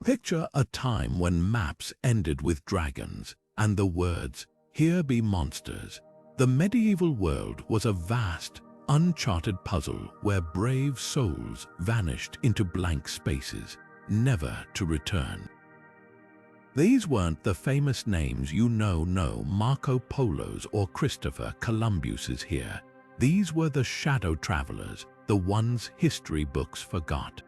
Picture a time when maps ended with dragons and the words, "Here be monsters." The medieval world was a vast, uncharted puzzle where brave souls vanished into blank spaces, never to return. These weren't the famous names you know, Marco Polos or Christopher Columbus's here. These were the shadow travelers, the ones history books forgot.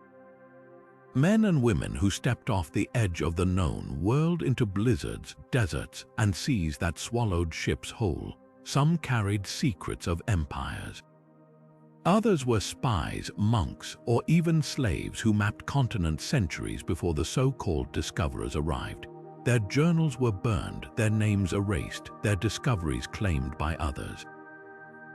Men and women who stepped off the edge of the known world into blizzards, deserts, and seas that swallowed ships whole. Some carried secrets of empires. Others were spies, monks, or even slaves who mapped continents centuries before the so-called discoverers arrived. Their journals were burned, their names erased, their discoveries claimed by others.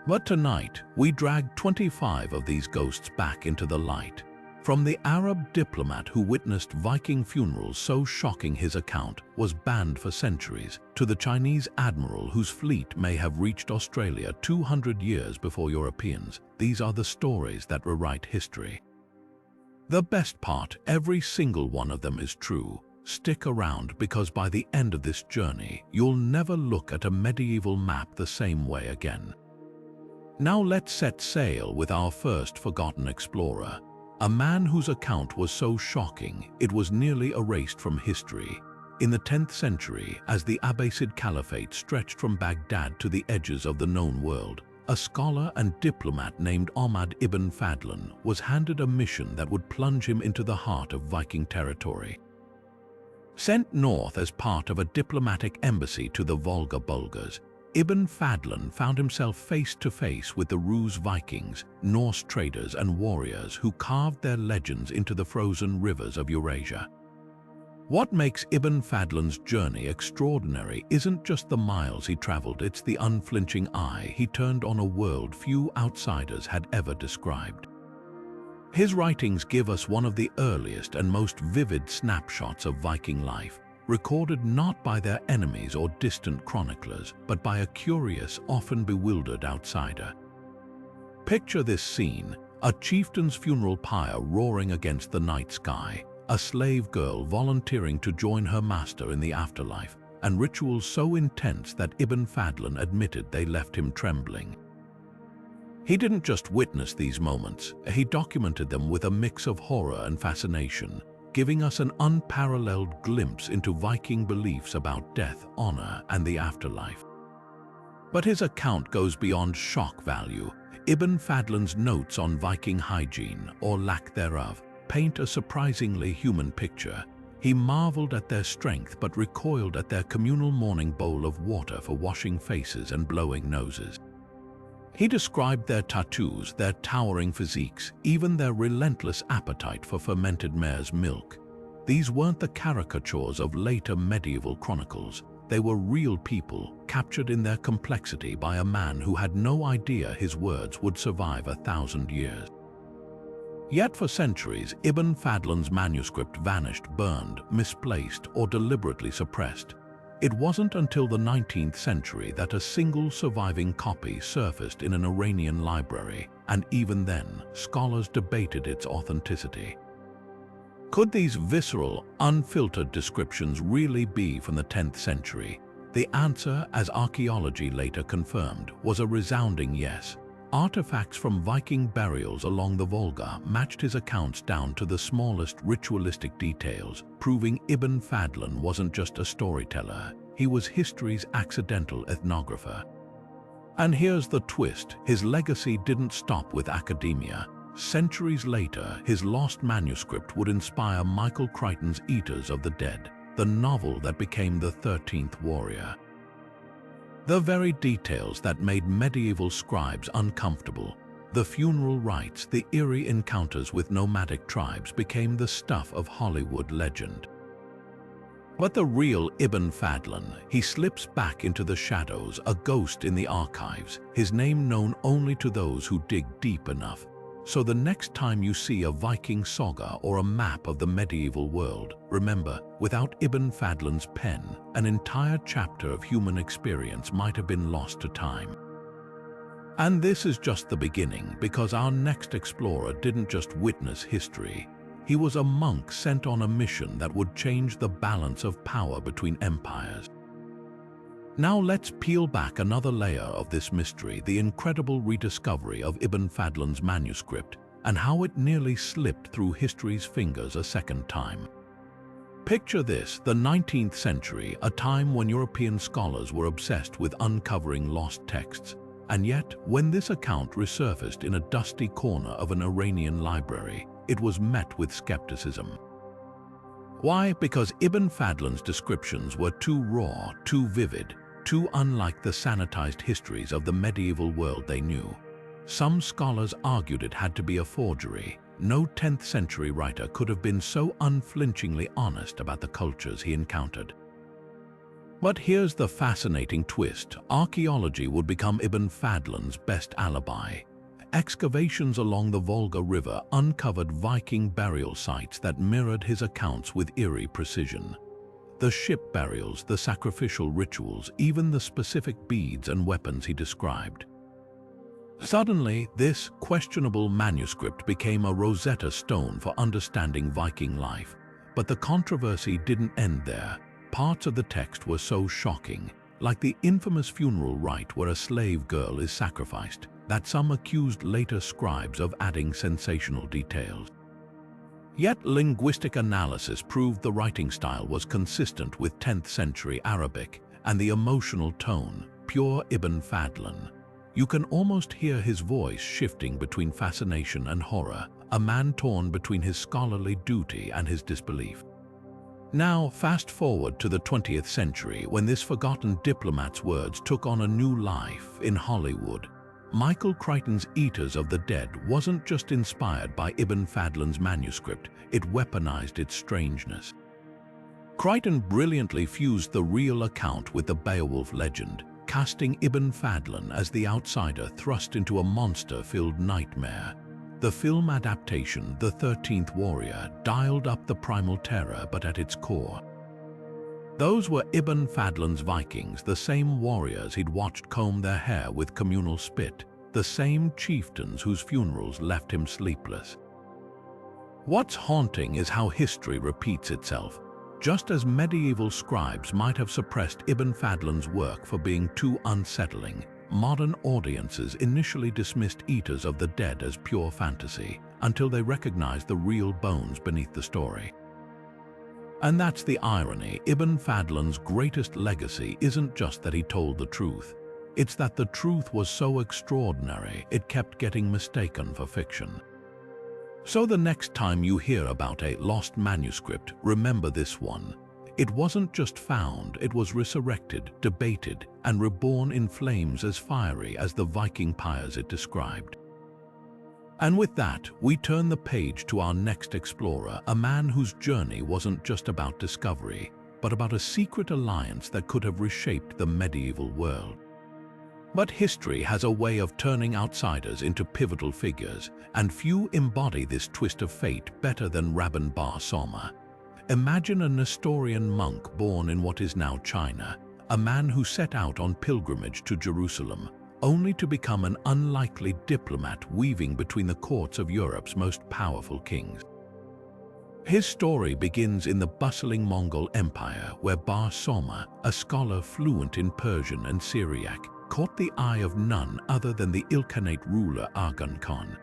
But tonight, we drag 25 of these ghosts back into the light. From the Arab diplomat who witnessed Viking funerals so shocking his account was banned for centuries, to the Chinese admiral whose fleet may have reached Australia 200 years before Europeans, these are the stories that rewrite history. The best part, every single one of them is true. Stick around because by the end of this journey, you'll never look at a medieval map the same way again. Now let's set sail with our first forgotten explorer. A man whose account was so shocking, it was nearly erased from history. In the 10th century, as the Abbasid Caliphate stretched from Baghdad to the edges of the known world, a scholar and diplomat named Ahmad ibn Fadlan was handed a mission that would plunge him into the heart of Viking territory. Sent north as part of a diplomatic embassy to the Volga Bulgars, Ibn Fadlan found himself face to face with the Rus Vikings, Norse traders and warriors who carved their legends into the frozen rivers of Eurasia. What makes Ibn Fadlan's journey extraordinary isn't just the miles he traveled, it's the unflinching eye he turned on a world few outsiders had ever described. His writings give us one of the earliest and most vivid snapshots of Viking life, recorded not by their enemies or distant chroniclers, but by a curious, often bewildered outsider. Picture this scene, a chieftain's funeral pyre roaring against the night sky, a slave girl volunteering to join her master in the afterlife, and rituals so intense that Ibn Fadlan admitted they left him trembling. He didn't just witness these moments, he documented them with a mix of horror and fascination, giving us an unparalleled glimpse into Viking beliefs about death, honor, and the afterlife. But his account goes beyond shock value. Ibn Fadlan's notes on Viking hygiene, or lack thereof, paint a surprisingly human picture. He marveled at their strength but recoiled at their communal morning bowl of water for washing faces and blowing noses. He described their tattoos, their towering physiques, even their relentless appetite for fermented mare's milk. These weren't the caricatures of later medieval chronicles. They were real people, captured in their complexity by a man who had no idea his words would survive 1,000 years. Yet for centuries, Ibn Fadlan's manuscript vanished, burned, misplaced, or deliberately suppressed. It wasn't until the 19th century that a single surviving copy surfaced in an Iranian library, and even then, scholars debated its authenticity. Could these visceral, unfiltered descriptions really be from the 10th century? The answer, as archaeology later confirmed, was a resounding yes. Artifacts from Viking burials along the Volga matched his accounts down to the smallest ritualistic details, proving Ibn Fadlan wasn't just a storyteller, he was history's accidental ethnographer. And here's the twist, his legacy didn't stop with academia. Centuries later, his lost manuscript would inspire Michael Crichton's Eaters of the Dead, the novel that became the 13th Warrior. The very details that made medieval scribes uncomfortable, the funeral rites, the eerie encounters with nomadic tribes became the stuff of Hollywood legend. But the real Ibn Fadlan, he slips back into the shadows, a ghost in the archives, his name known only to those who dig deep enough. So the next time you see a Viking saga or a map of the medieval world, remember, without Ibn Fadlan's pen, an entire chapter of human experience might have been lost to time. And this is just the beginning, because our next explorer didn't just witness history. He was a monk sent on a mission that would change the balance of power between empires. Now let's peel back another layer of this mystery, the incredible rediscovery of Ibn Fadlan's manuscript and how it nearly slipped through history's fingers a second time. Picture this, the 19th century, a time when European scholars were obsessed with uncovering lost texts. And yet, when this account resurfaced in a dusty corner of an Iranian library, it was met with skepticism. Why? Because Ibn Fadlan's descriptions were too raw, too vivid, too unlike the sanitized histories of the medieval world they knew. Some scholars argued it had to be a forgery. No 10th century writer could have been so unflinchingly honest about the cultures he encountered. But here's the fascinating twist. Archaeology would become Ibn Fadlan's best alibi. Excavations along the Volga River uncovered Viking burial sites that mirrored his accounts with eerie precision. The ship burials, the sacrificial rituals, even the specific beads and weapons he described. Suddenly, this questionable manuscript became a Rosetta Stone for understanding Viking life. But the controversy didn't end there. Parts of the text were so shocking, like the infamous funeral rite where a slave girl is sacrificed, that some accused later scribes of adding sensational details. Yet linguistic analysis proved the writing style was consistent with 10th century Arabic, and the emotional tone, pure Ibn Fadlan. You can almost hear his voice shifting between fascination and horror, a man torn between his scholarly duty and his disbelief. Now, fast forward to the 20th century when this forgotten diplomat's words took on a new life in Hollywood. Michael Crichton's Eaters of the Dead wasn't just inspired by Ibn Fadlan's manuscript, it weaponized its strangeness. Crichton brilliantly fused the real account with the Beowulf legend, casting Ibn Fadlan as the outsider thrust into a monster-filled nightmare. The film adaptation, The 13th Warrior, dialed up the primal terror, but at its core. Those were Ibn Fadlan's Vikings, the same warriors he'd watched comb their hair with communal spit, the same chieftains whose funerals left him sleepless. What's haunting is how history repeats itself. Just as medieval scribes might have suppressed Ibn Fadlan's work for being too unsettling, modern audiences initially dismissed Eaters of the Dead as pure fantasy until they recognized the real bones beneath the story. And that's the irony. Ibn Fadlan's greatest legacy isn't just that he told the truth. It's that the truth was so extraordinary it kept getting mistaken for fiction. So the next time you hear about a lost manuscript, remember this one. It wasn't just found, it was resurrected, debated, and reborn in flames as fiery as the Viking pyres it described. And with that, we turn the page to our next explorer, a man whose journey wasn't just about discovery, but about a secret alliance that could have reshaped the medieval world. But history has a way of turning outsiders into pivotal figures, and few embody this twist of fate better than Rabban Bar Sauma. Imagine a Nestorian monk born in what is now China, a man who set out on pilgrimage to Jerusalem, only to become an unlikely diplomat weaving between the courts of Europe's most powerful kings. His story begins in the bustling Mongol Empire, where Bar Sauma, a scholar fluent in Persian and Syriac, caught the eye of none other than the Ilkhanate ruler Aghan Khan.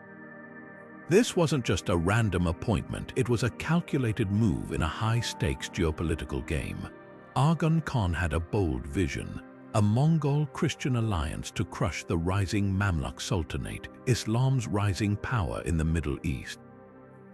This wasn't just a random appointment, it was a calculated move in a high-stakes geopolitical game. Aghan Khan had a bold vision, a Mongol-Christian alliance to crush the rising Mamluk Sultanate, Islam's rising power in the Middle East.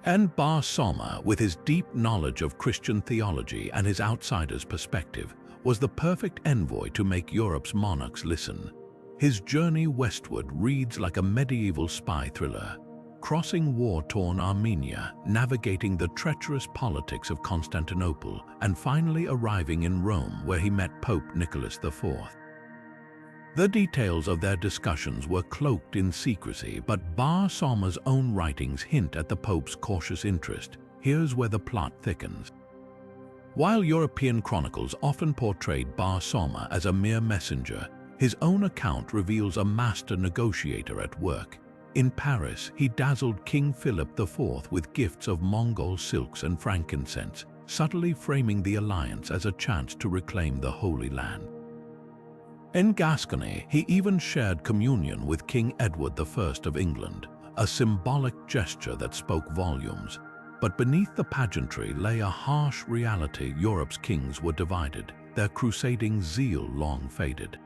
And Bar Sauma, with his deep knowledge of Christian theology and his outsider's perspective, was the perfect envoy to make Europe's monarchs listen. His journey westward reads like a medieval spy thriller, crossing war-torn Armenia, navigating the treacherous politics of Constantinople, and finally arriving in Rome where he met Pope Nicholas IV. The details of their discussions were cloaked in secrecy, but Bar Sauma's own writings hint at the Pope's cautious interest. Here's where the plot thickens. While European chronicles often portrayed Bar Sauma as a mere messenger, his own account reveals a master negotiator at work. In Paris, he dazzled King Philip IV with gifts of Mongol silks and frankincense, subtly framing the alliance as a chance to reclaim the Holy Land. In Gascony, he even shared communion with King Edward I of England, a symbolic gesture that spoke volumes. But beneath the pageantry lay a harsh reality. Europe's kings were divided, their crusading zeal long faded.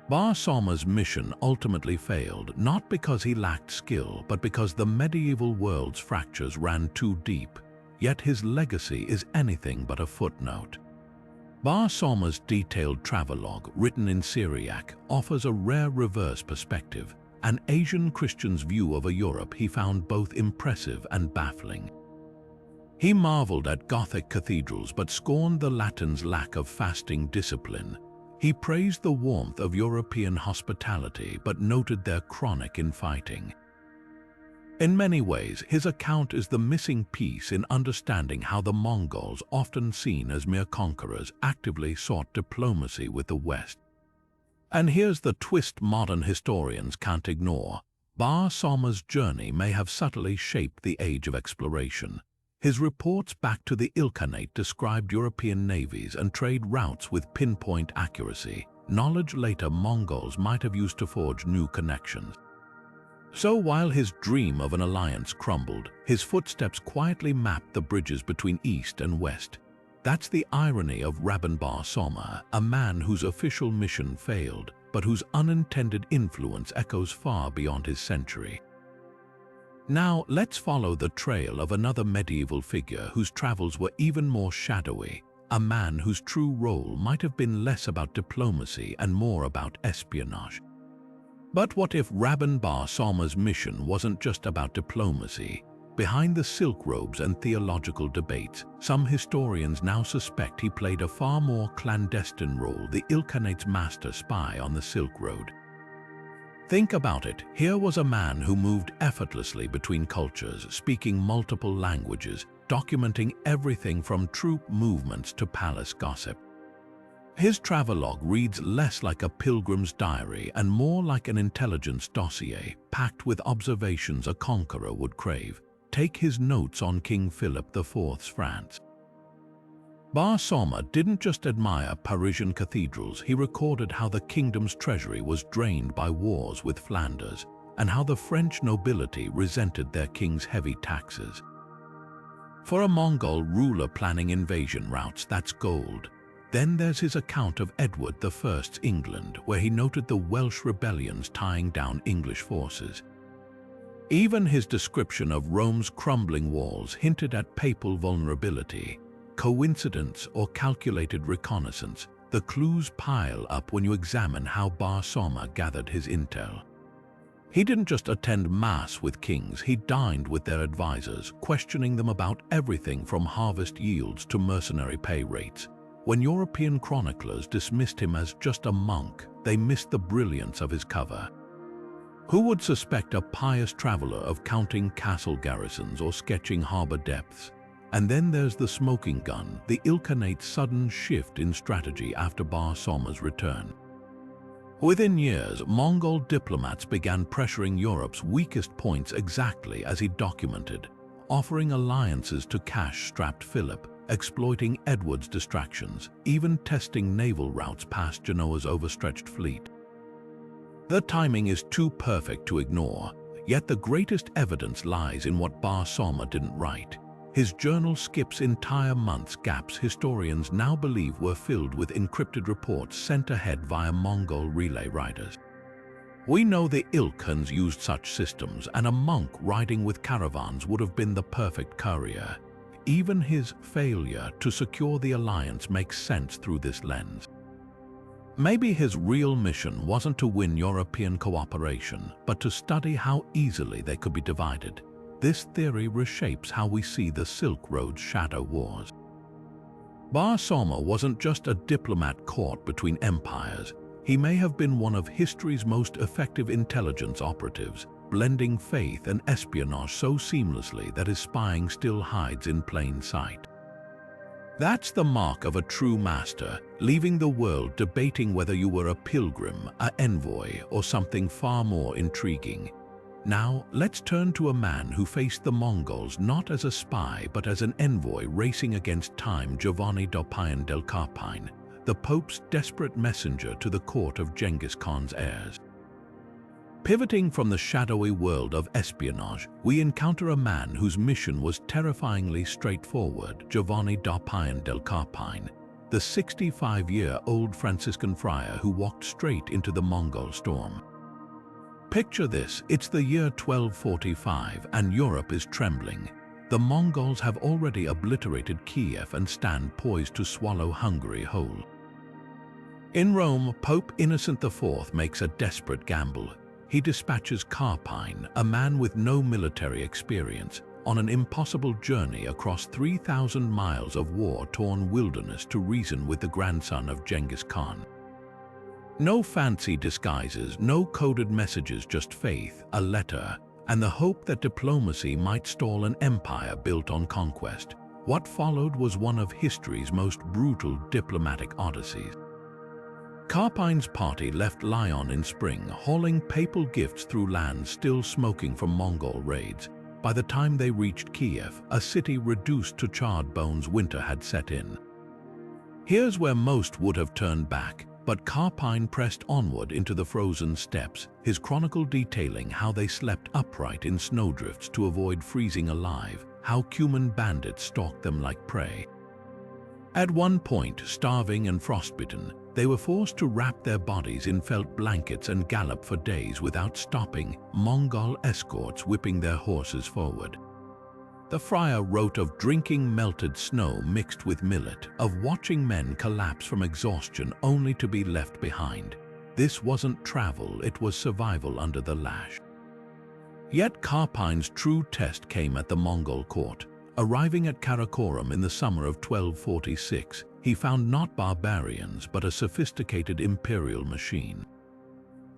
Bar Sauma's mission ultimately failed, not because he lacked skill, but because the medieval world's fractures ran too deep. Yet his legacy is anything but a footnote. Bar Sauma's detailed travelogue, written in Syriac, offers a rare reverse perspective, an Asian Christian's view of a Europe he found both impressive and baffling. He marveled at Gothic cathedrals but scorned the Latins' lack of fasting discipline. He praised the warmth of European hospitality but noted their chronic infighting. In many ways, his account is the missing piece in understanding how the Mongols, often seen as mere conquerors, actively sought diplomacy with the West. And here's the twist modern historians can't ignore. Bar Sauma's journey may have subtly shaped the age of exploration. His reports back to the Ilkhanate described European navies and trade routes with pinpoint accuracy, knowledge later Mongols might have used to forge new connections. So while his dream of an alliance crumbled, his footsteps quietly mapped the bridges between East and West. That's the irony of Rabban Bar Sauma, a man whose official mission failed, but whose unintended influence echoes far beyond his century. Now, let's follow the trail of another medieval figure whose travels were even more shadowy, a man whose true role might have been less about diplomacy and more about espionage. But what if Rabban Bar Sauma's mission wasn't just about diplomacy? Behind the silk robes and theological debates, some historians now suspect he played a far more clandestine role, the Ilkhanate's master spy on the Silk Road. Think about it. Here was a man who moved effortlessly between cultures, speaking multiple languages, documenting everything from troop movements to palace gossip. His travelogue reads less like a pilgrim's diary and more like an intelligence dossier, packed with observations a conqueror would crave. Take his notes on King Philip IV's France. Bar Sauma didn't just admire Parisian cathedrals, he recorded how the kingdom's treasury was drained by wars with Flanders, and how the French nobility resented their king's heavy taxes. For a Mongol ruler planning invasion routes, that's gold. Then there's his account of Edward I's England, where he noted the Welsh rebellions tying down English forces. Even his description of Rome's crumbling walls hinted at papal vulnerability. Coincidence or calculated reconnaissance, the clues pile up when you examine how Bar Sauma gathered his intel. He didn't just attend mass with kings, he dined with their advisors, questioning them about everything from harvest yields to mercenary pay rates. When European chroniclers dismissed him as just a monk, they missed the brilliance of his cover. Who would suspect a pious traveler of counting castle garrisons or sketching harbor depths? And then there's the smoking gun, the Ilkhanate's sudden shift in strategy after Bar Sauma's return. Within years, Mongol diplomats began pressuring Europe's weakest points exactly as he documented, offering alliances to cash-strapped Philip, exploiting Edward's distractions, even testing naval routes past Genoa's overstretched fleet. The timing is too perfect to ignore, yet the greatest evidence lies in what Bar Sauma didn't write. His journal skips entire months, gaps historians now believe were filled with encrypted reports sent ahead via Mongol relay riders. We know the Ilkhans used such systems, and a monk riding with caravans would have been the perfect courier. Even his failure to secure the alliance makes sense through this lens. Maybe his real mission wasn't to win European cooperation, but to study how easily they could be divided. This theory reshapes how we see the Silk Road's shadow wars. Bar Sauma wasn't just a diplomat caught between empires. He may have been one of history's most effective intelligence operatives, blending faith and espionage so seamlessly that his spying still hides in plain sight. That's the mark of a true master, leaving the world debating whether you were a pilgrim, an envoy, or something far more intriguing. Now, let's turn to a man who faced the Mongols not as a spy but as an envoy racing against time, Giovanni da Pian del Carpine, the Pope's desperate messenger to the court of Genghis Khan's heirs. Pivoting from the shadowy world of espionage, we encounter a man whose mission was terrifyingly straightforward, Giovanni da Pian del Carpine, the 65-year-old Franciscan friar who walked straight into the Mongol storm. Picture this, it's the year 1245 and Europe is trembling. The Mongols have already obliterated Kiev and stand poised to swallow Hungary whole. In Rome, Pope Innocent IV makes a desperate gamble. He dispatches Carpine, a man with no military experience, on an impossible journey across 3,000 miles of war-torn wilderness to reason with the grandson of Genghis Khan. No fancy disguises, no coded messages, just faith, a letter, and the hope that diplomacy might stall an empire built on conquest. What followed was one of history's most brutal diplomatic odysseys. Carpine's party left Lyon in spring, hauling papal gifts through lands still smoking from Mongol raids. By the time they reached Kiev, a city reduced to charred bones, winter had set in. Here's where most would have turned back, but Carpine pressed onward into the frozen steppes, his chronicle detailing how they slept upright in snowdrifts to avoid freezing alive, how Cuman bandits stalked them like prey. At one point, starving and frostbitten, they were forced to wrap their bodies in felt blankets and gallop for days without stopping, Mongol escorts whipping their horses forward. The friar wrote of drinking melted snow mixed with millet, of watching men collapse from exhaustion only to be left behind. This wasn't travel, it was survival under the lash. Yet Carpine's true test came at the Mongol court. Arriving at Karakorum in the summer of 1246, he found not barbarians but a sophisticated imperial machine.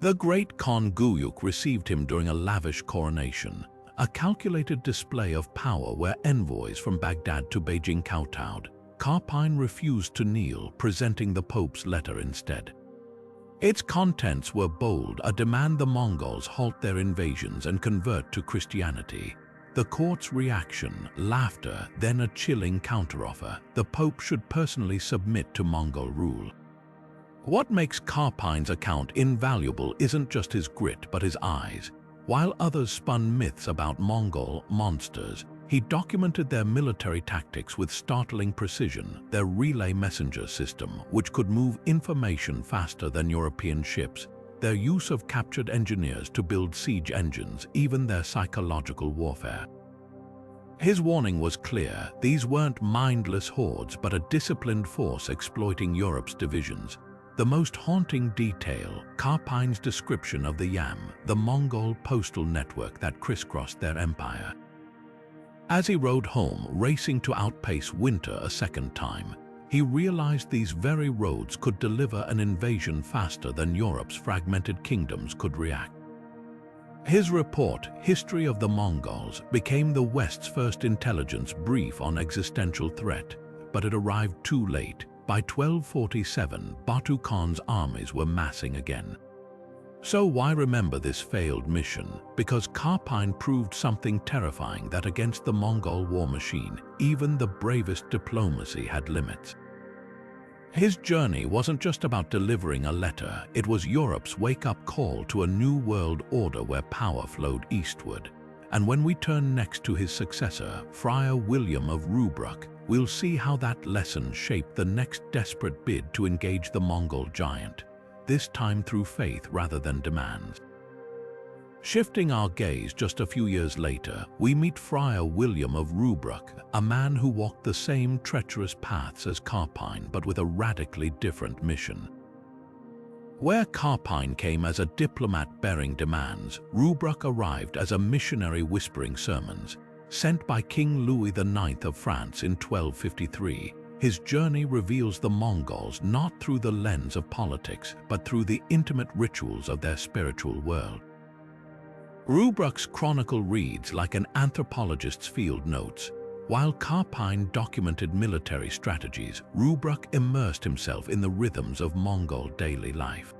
The great Khan Guyuk received him during a lavish coronation, a calculated display of power where envoys from Baghdad to Beijing kowtowed. Carpine refused to kneel, presenting the Pope's letter instead. Its contents were bold, a demand the Mongols halt their invasions and convert to Christianity. The court's reaction, laughter, then a chilling counteroffer. The Pope should personally submit to Mongol rule. What makes Carpine's account invaluable isn't just his grit but his eyes. While others spun myths about Mongol monsters, he documented their military tactics with startling precision, their relay messenger system, which could move information faster than European ships, their use of captured engineers to build siege engines, even their psychological warfare. His warning was clear. These weren't mindless hordes, but a disciplined force exploiting Europe's divisions. The most haunting detail, Carpine's description of the Yam, the Mongol postal network that crisscrossed their empire. As he rode home, racing to outpace winter a second time, he realized these very roads could deliver an invasion faster than Europe's fragmented kingdoms could react. His report, History of the Mongols, became the West's first intelligence brief on existential threat, but it arrived too late. By 1247, Batu Khan's armies were massing again. So why remember this failed mission? Because Carpine proved something terrifying, that against the Mongol war machine, even the bravest diplomacy had limits. His journey wasn't just about delivering a letter, it was Europe's wake-up call to a new world order where power flowed eastward. And when we turn next to his successor, Friar William of Rubruck, we'll see how that lesson shaped the next desperate bid to engage the Mongol giant, this time through faith rather than demands. Shifting our gaze just a few years later, we meet Friar William of Rubruck, a man who walked the same treacherous paths as Carpine but with a radically different mission. Where Carpine came as a diplomat bearing demands, Rubruck arrived as a missionary whispering sermons. Sent by King Louis IX of France in 1253, his journey reveals the Mongols not through the lens of politics, but through the intimate rituals of their spiritual world. Rubruck's chronicle reads like an anthropologist's field notes. While Carpine documented military strategies, Rubruck immersed himself in the rhythms of Mongol daily life.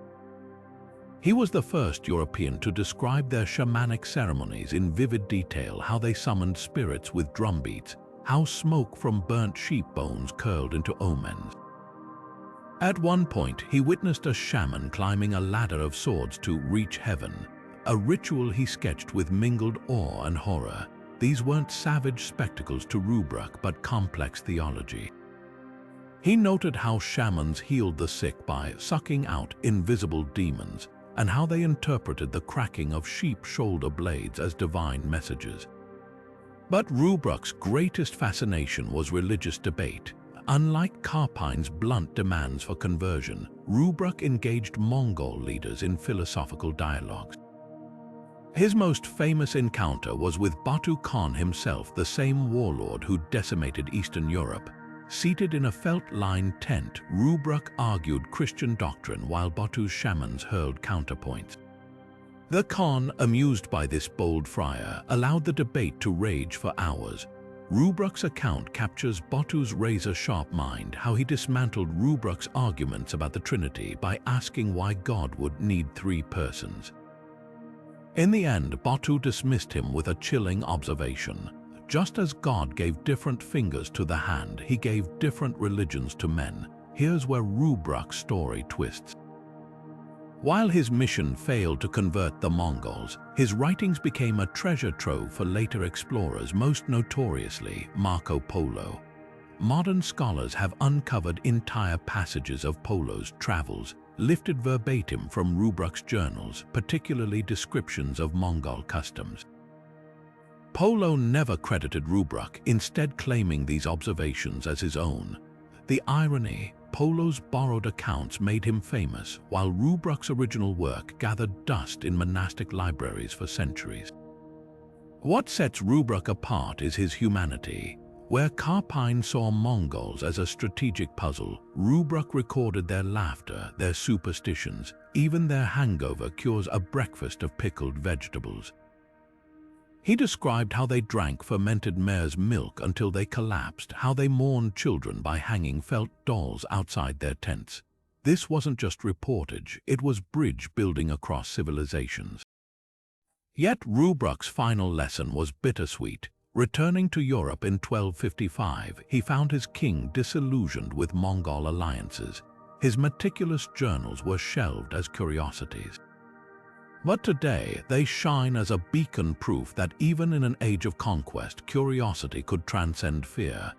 He was the first European to describe their shamanic ceremonies in vivid detail, how they summoned spirits with drumbeats, how smoke from burnt sheep bones curled into omens. At one point, he witnessed a shaman climbing a ladder of swords to reach heaven, a ritual he sketched with mingled awe and horror. These weren't savage spectacles to Rubruk, but complex theology. He noted how shamans healed the sick by sucking out invisible demons, and how they interpreted the cracking of sheep shoulder blades as divine messages. But Rubruk's greatest fascination was religious debate. Unlike Carpine's blunt demands for conversion, Rubruk engaged Mongol leaders in philosophical dialogues. His most famous encounter was with Batu Khan himself, the same warlord who decimated Eastern Europe. Seated in a felt-lined tent, Rubruk argued Christian doctrine while Batu's shamans hurled counterpoints. The Khan, amused by this bold friar, allowed the debate to rage for hours. Rubruk's account captures Batu's razor-sharp mind, how he dismantled Rubruk's arguments about the Trinity by asking why God would need three persons. In the end, Batu dismissed him with a chilling observation. Just as God gave different fingers to the hand, he gave different religions to men. Here's where Rubruk's story twists. While his mission failed to convert the Mongols, his writings became a treasure trove for later explorers, most notoriously Marco Polo. Modern scholars have uncovered entire passages of Polo's travels, lifted verbatim from Rubruk's journals, particularly descriptions of Mongol customs. Polo never credited Rubruk, instead claiming these observations as his own. The irony: Polo's borrowed accounts made him famous, while Rubruk's original work gathered dust in monastic libraries for centuries. What sets Rubruk apart is his humanity. Where Carpine saw Mongols as a strategic puzzle, Rubruk recorded their laughter, their superstitions, even their hangover cures a breakfast of pickled vegetables. He described how they drank fermented mare's milk until they collapsed, how they mourned children by hanging felt dolls outside their tents. This wasn't just reportage, it was bridge building across civilizations. Yet Rubruk's final lesson was bittersweet. Returning to Europe in 1255, he found his king disillusioned with Mongol alliances. His meticulous journals were shelved as curiosities. But today, they shine as a beacon, proof that even in an age of conquest, curiosity could transcend fear.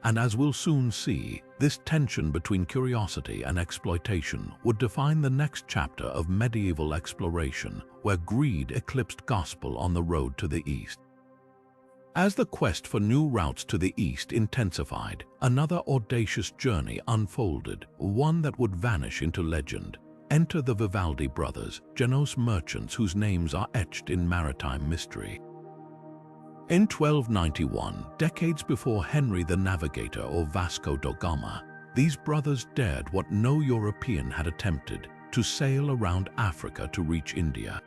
And as we'll soon see, this tension between curiosity and exploitation would define the next chapter of medieval exploration, where greed eclipsed gospel on the road to the east. As the quest for new routes to the east intensified, another audacious journey unfolded, one that would vanish into legend. Enter the Vivaldi Brothers, Genoese merchants whose names are etched in maritime mystery. In 1291, decades before Henry the Navigator or Vasco da Gama, these brothers dared what no European had attempted: to sail around Africa to reach India.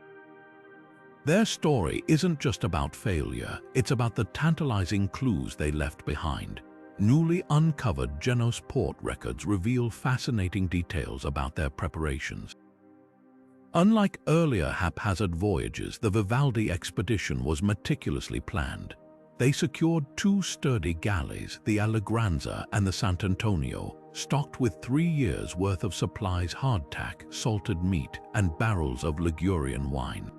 Their story isn't just about failure, it's about the tantalizing clues they left behind. Newly uncovered Genoese port records reveal fascinating details about their preparations. Unlike earlier haphazard voyages, the Vivaldi expedition was meticulously planned. They secured two sturdy galleys, the Allegranza and the Sant'Antonio, stocked with 3 years' worth of supplies: hardtack, salted meat, and barrels of Ligurian wine.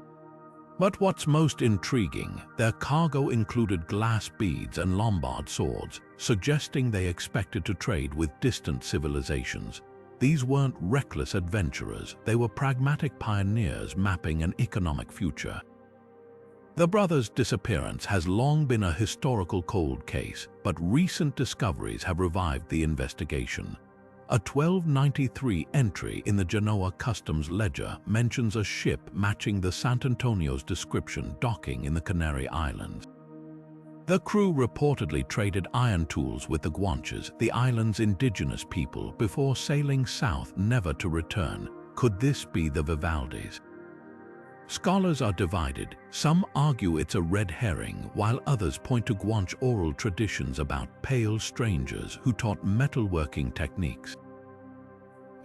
But what's most intriguing, their cargo included glass beads and Lombard swords, suggesting they expected to trade with distant civilizations. These weren't reckless adventurers, they were pragmatic pioneers mapping an economic future. The brothers' disappearance has long been a historical cold case, but recent discoveries have revived the investigation. A 1293 entry in the Genoa customs ledger mentions a ship matching the Sant'Antonio's description docking in the Canary Islands. The crew reportedly traded iron tools with the Guanches, the island's indigenous people, before sailing south, never to return. Could this be the Vivaldis? Scholars are divided. Some argue it's a red herring, while others point to Guanche oral traditions about pale strangers who taught metalworking techniques.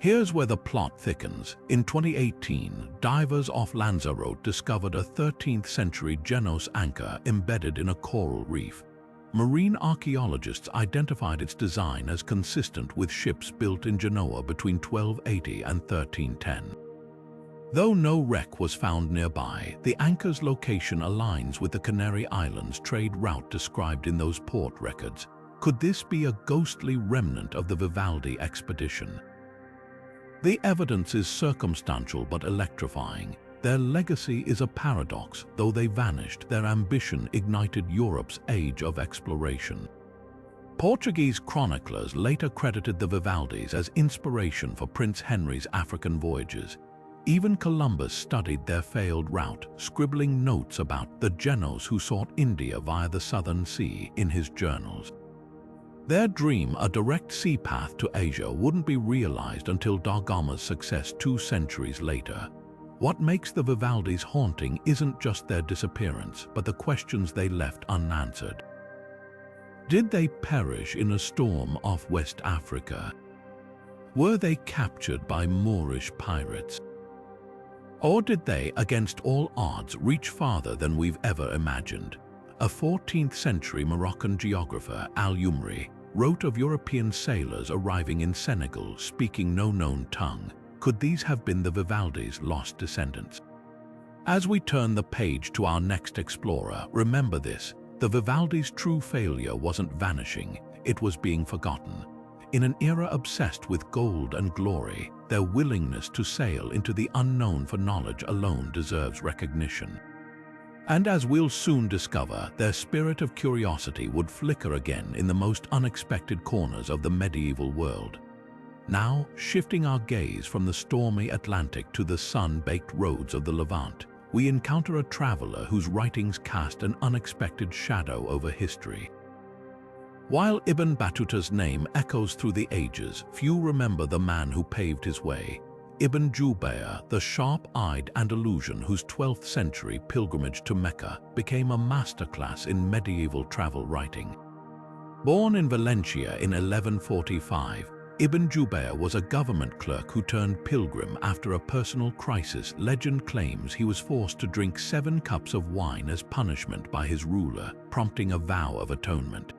Here's where the plot thickens. In 2018, divers off Lanzarote discovered a 13th century Genos anchor embedded in a coral reef. Marine archaeologists identified its design as consistent with ships built in Genoa between 1280 and 1310. Though no wreck was found nearby, the anchor's location aligns with the Canary Islands trade route described in those port records. Could this be a ghostly remnant of the Vivaldi expedition? The evidence is circumstantial but electrifying. Their legacy is a paradox. Though they vanished, their ambition ignited Europe's age of exploration. Portuguese chroniclers later credited the Vivaldis as inspiration for Prince Henry's African voyages. Even Columbus studied their failed route, scribbling notes about the Genos who sought India via the Southern Sea in his journals. Their dream, a direct sea path to Asia, wouldn't be realized until Da Gama's success 2 centuries later. What makes the Vivaldis haunting isn't just their disappearance, but the questions they left unanswered. Did they perish in a storm off West Africa? Were they captured by Moorish pirates? Or did they, against all odds, reach farther than we've ever imagined? A 14th century Moroccan geographer, Al-Umri, wrote of European sailors arriving in Senegal speaking no known tongue. Could these have been the Vivaldis' lost descendants? As we turn the page to our next explorer, remember this: the Vivaldis' true failure wasn't vanishing, it was being forgotten. In an era obsessed with gold and glory, their willingness to sail into the unknown for knowledge alone deserves recognition. And as we'll soon discover, their spirit of curiosity would flicker again in the most unexpected corners of the medieval world. Now, shifting our gaze from the stormy Atlantic to the sun-baked roads of the Levant, we encounter a traveler whose writings cast an unexpected shadow over history. While Ibn Battuta's name echoes through the ages, few remember the man who paved his way. Ibn Jubayr, the sharp-eyed Andalusian whose 12th century pilgrimage to Mecca became a masterclass in medieval travel writing. Born in Valencia in 1145, Ibn Jubayr was a government clerk who turned pilgrim after a personal crisis. Legend claims he was forced to drink 7 cups of wine as punishment by his ruler, prompting a vow of atonement.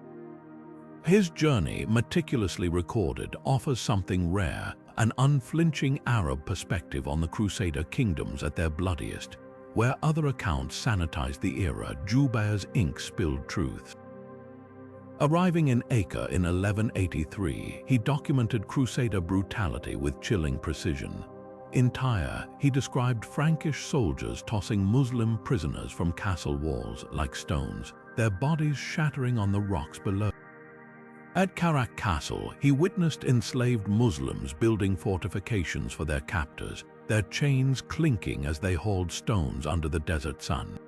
His journey, meticulously recorded, offers something rare: an unflinching Arab perspective on the Crusader kingdoms at their bloodiest. Where other accounts sanitized the era, Jubayr's ink spilled truths. Arriving in Acre in 1183, he documented Crusader brutality with chilling precision. In Tyre, he described Frankish soldiers tossing Muslim prisoners from castle walls like stones, their bodies shattering on the rocks below. At Karak Castle, he witnessed enslaved Muslims building fortifications for their captors, their chains clinking as they hauled stones under the desert sun.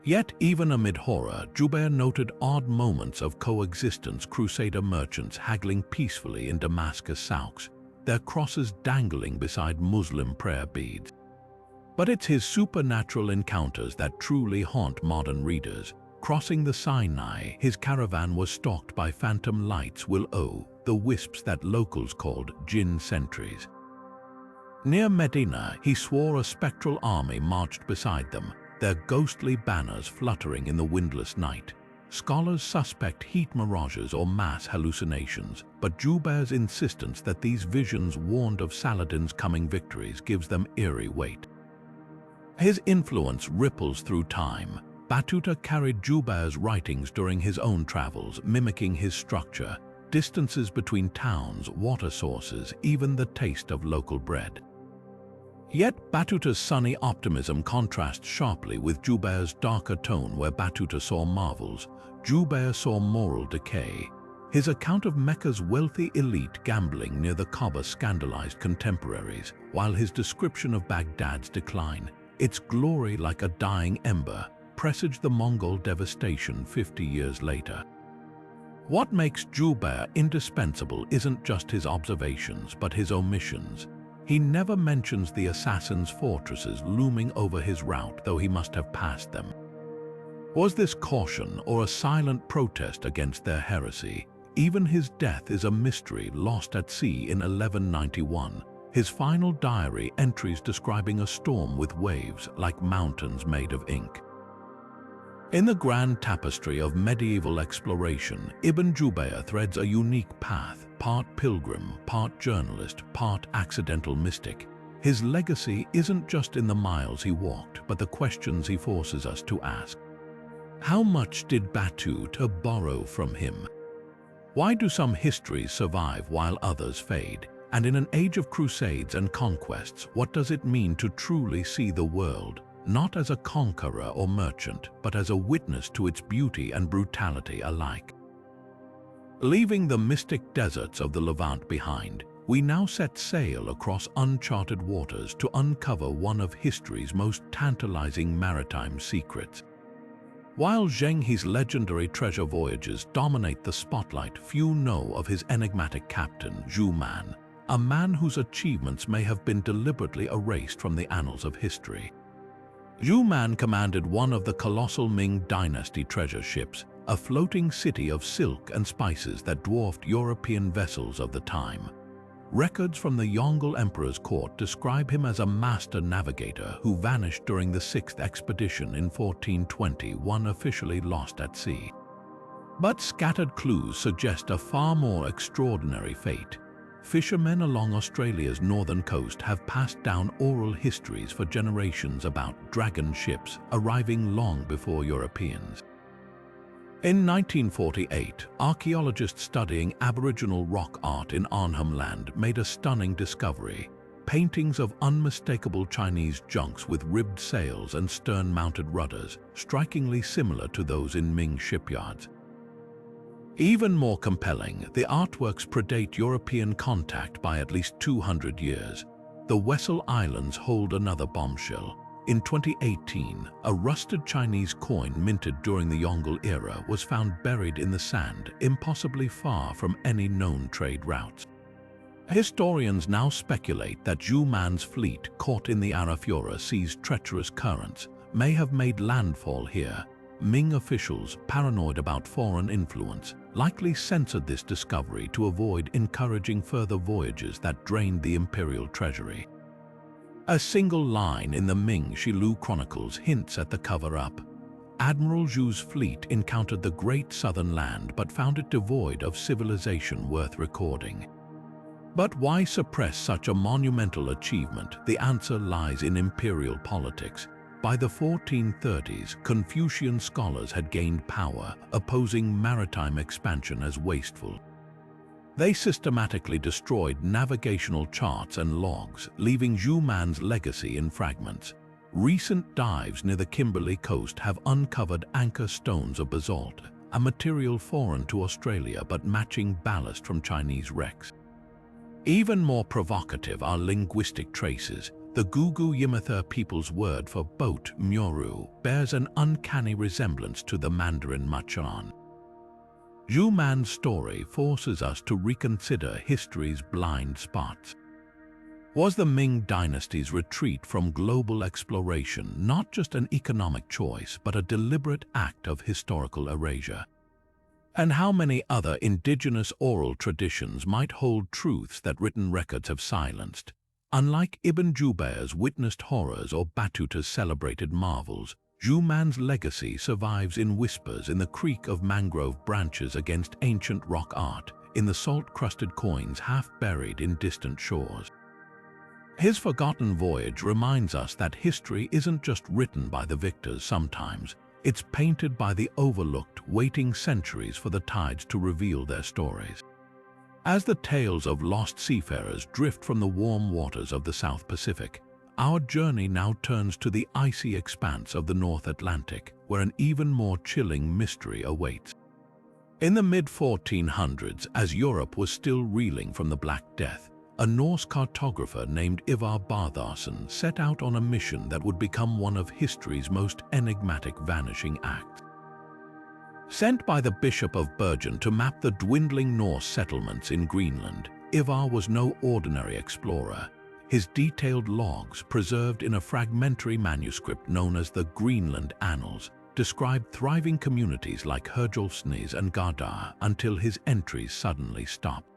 Yet, even amid horror, Jubayr noted odd moments of coexistence: Crusader merchants haggling peacefully in Damascus souks, their crosses dangling beside Muslim prayer beads. But it's his supernatural encounters that truly haunt modern readers. Crossing the Sinai, his caravan was stalked by phantom lights will-o', the wisps that locals called jinn sentries. Near Medina, he swore a spectral army marched beside them, their ghostly banners fluttering in the windless night. Scholars suspect heat mirages or mass hallucinations, but Jubayr's insistence that these visions warned of Saladin's coming victories gives them eerie weight. His influence ripples through time. Battuta carried Jubayr's writings during his own travels, mimicking his structure: distances between towns, water sources, even the taste of local bread. Yet Battuta's sunny optimism contrasts sharply with Jubayr's darker tone. Where Battuta saw marvels, Jubayr saw moral decay. His account of Mecca's wealthy elite gambling near the Kaaba scandalized contemporaries, while his description of Baghdad's decline, its glory like a dying ember, presaged the Mongol devastation 50 years later. What makes Jubayr indispensable isn't just his observations, but his omissions. He never mentions the assassins' fortresses looming over his route, though he must have passed them. Was this caution or a silent protest against their heresy? Even his death is a mystery, lost at sea in 1191. His final diary entries describing a storm with waves like mountains made of ink. In the grand tapestry of medieval exploration, Ibn Jubayr threads a unique path, part pilgrim, part journalist, part accidental mystic. His legacy isn't just in the miles he walked, but the questions he forces us to ask. How much did Batuta borrow from him? Why do some histories survive while others fade? And in an age of crusades and conquests, what does it mean to truly see the world, not as a conqueror or merchant, but as a witness to its beauty and brutality alike? Leaving the mystic deserts of the Levant behind, we now set sail across uncharted waters to uncover one of history's most tantalizing maritime secrets. While Zheng He's legendary treasure voyages dominate the spotlight, few know of his enigmatic captain, Zhu Man, a man whose achievements may have been deliberately erased from the annals of history. Zhu Man commanded one of the colossal Ming Dynasty treasure ships, a floating city of silk and spices that dwarfed European vessels of the time. Records from the Yongle Emperor's court describe him as a master navigator who vanished during the 6th expedition in 1421, officially lost at sea. But scattered clues suggest a far more extraordinary fate. Fishermen along Australia's northern coast have passed down oral histories for generations about dragon ships arriving long before Europeans. In 1948, archaeologists studying Aboriginal rock art in Arnhem Land made a stunning discovery: paintings of unmistakable Chinese junks with ribbed sails and stern-mounted rudders, strikingly similar to those in Ming shipyards. Even more compelling, the artworks predate European contact by at least 200 years. The Wessel Islands hold another bombshell. In 2018, a rusted Chinese coin minted during the Yongle era was found buried in the sand, impossibly far from any known trade routes. Historians now speculate that Zhu Man's fleet, caught in the Arafura Sea's treacherous currents, may have made landfall here. Ming officials, paranoid about foreign influence, likely censored this discovery to avoid encouraging further voyages that drained the imperial treasury. A single line in the Ming Shilu Chronicles hints at the cover-up. Admiral Zhu's fleet encountered the Great Southern Land but found it devoid of civilization worth recording. But why suppress such a monumental achievement? The answer lies in imperial politics. By the 1430s, Confucian scholars had gained power, opposing maritime expansion as wasteful. They systematically destroyed navigational charts and logs, leaving Zhu Man's legacy in fragments. Recent dives near the Kimberley coast have uncovered anchor stones of basalt, a material foreign to Australia but matching ballast from Chinese wrecks. Even more provocative are linguistic traces. The Gugu Yimithir people's word for boat, Myoru, bears an uncanny resemblance to the Mandarin Machan. Zhu Man's story forces us to reconsider history's blind spots. Was the Ming dynasty's retreat from global exploration not just an economic choice, but a deliberate act of historical erasure? And how many other indigenous oral traditions might hold truths that written records have silenced? Unlike Ibn Jubayr's witnessed horrors or Batuta's celebrated marvels, Zhu Man's legacy survives in whispers in the creak of mangrove branches against ancient rock art, in the salt-crusted coins half buried in distant shores. His forgotten voyage reminds us that history isn't just written by the victors sometimes, it's painted by the overlooked, waiting centuries for the tides to reveal their stories. As the tales of lost seafarers drift from the warm waters of the South Pacific, our journey now turns to the icy expanse of the North Atlantic, where an even more chilling mystery awaits. In the mid-1400s, as Europe was still reeling from the Black Death, a Norse cartographer named Ivar Barðarsson set out on a mission that would become one of history's most enigmatic vanishing acts. Sent by the Bishop of Bergen to map the dwindling Norse settlements in Greenland, Ivar was no ordinary explorer. His detailed logs, preserved in a fragmentary manuscript known as the Greenland Annals, described thriving communities like Herjolfsnes and Gardar until his entries suddenly stopped.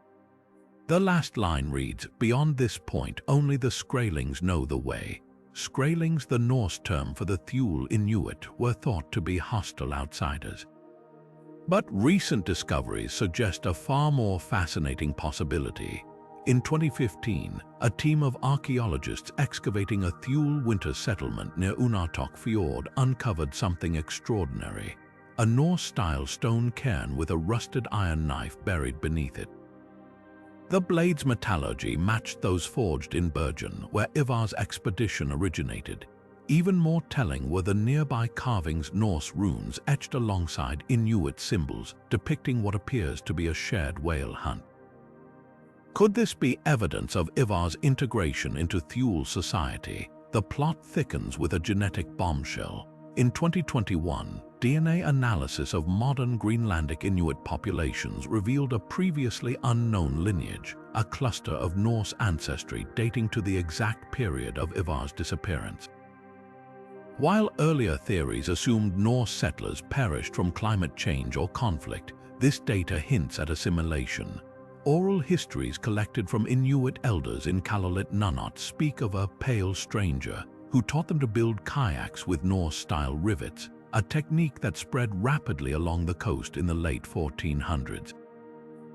The last line reads, "Beyond this point, only the Skraelings know the way." Skraelings, the Norse term for the Thule Inuit, were thought to be hostile outsiders. But recent discoveries suggest a far more fascinating possibility. In 2015, a team of archaeologists excavating a Thule winter settlement near Unatok Fjord uncovered something extraordinary: a Norse-style stone cairn with a rusted iron knife buried beneath it. The blade's metallurgy matched those forged in Bergen, where Ivar's expedition originated. Even more telling were the nearby carvings, Norse runes etched alongside Inuit symbols, depicting what appears to be a shared whale hunt. Could this be evidence of Ivar's integration into Thule society? The plot thickens with a genetic bombshell. In 2021, DNA analysis of modern Greenlandic Inuit populations revealed a previously unknown lineage, a cluster of Norse ancestry dating to the exact period of Ivar's disappearance. While earlier theories assumed Norse settlers perished from climate change or conflict, this data hints at assimilation. Oral histories collected from Inuit elders in Kalalit Nunaat speak of a pale stranger who taught them to build kayaks with Norse-style rivets, a technique that spread rapidly along the coast in the late 1400s.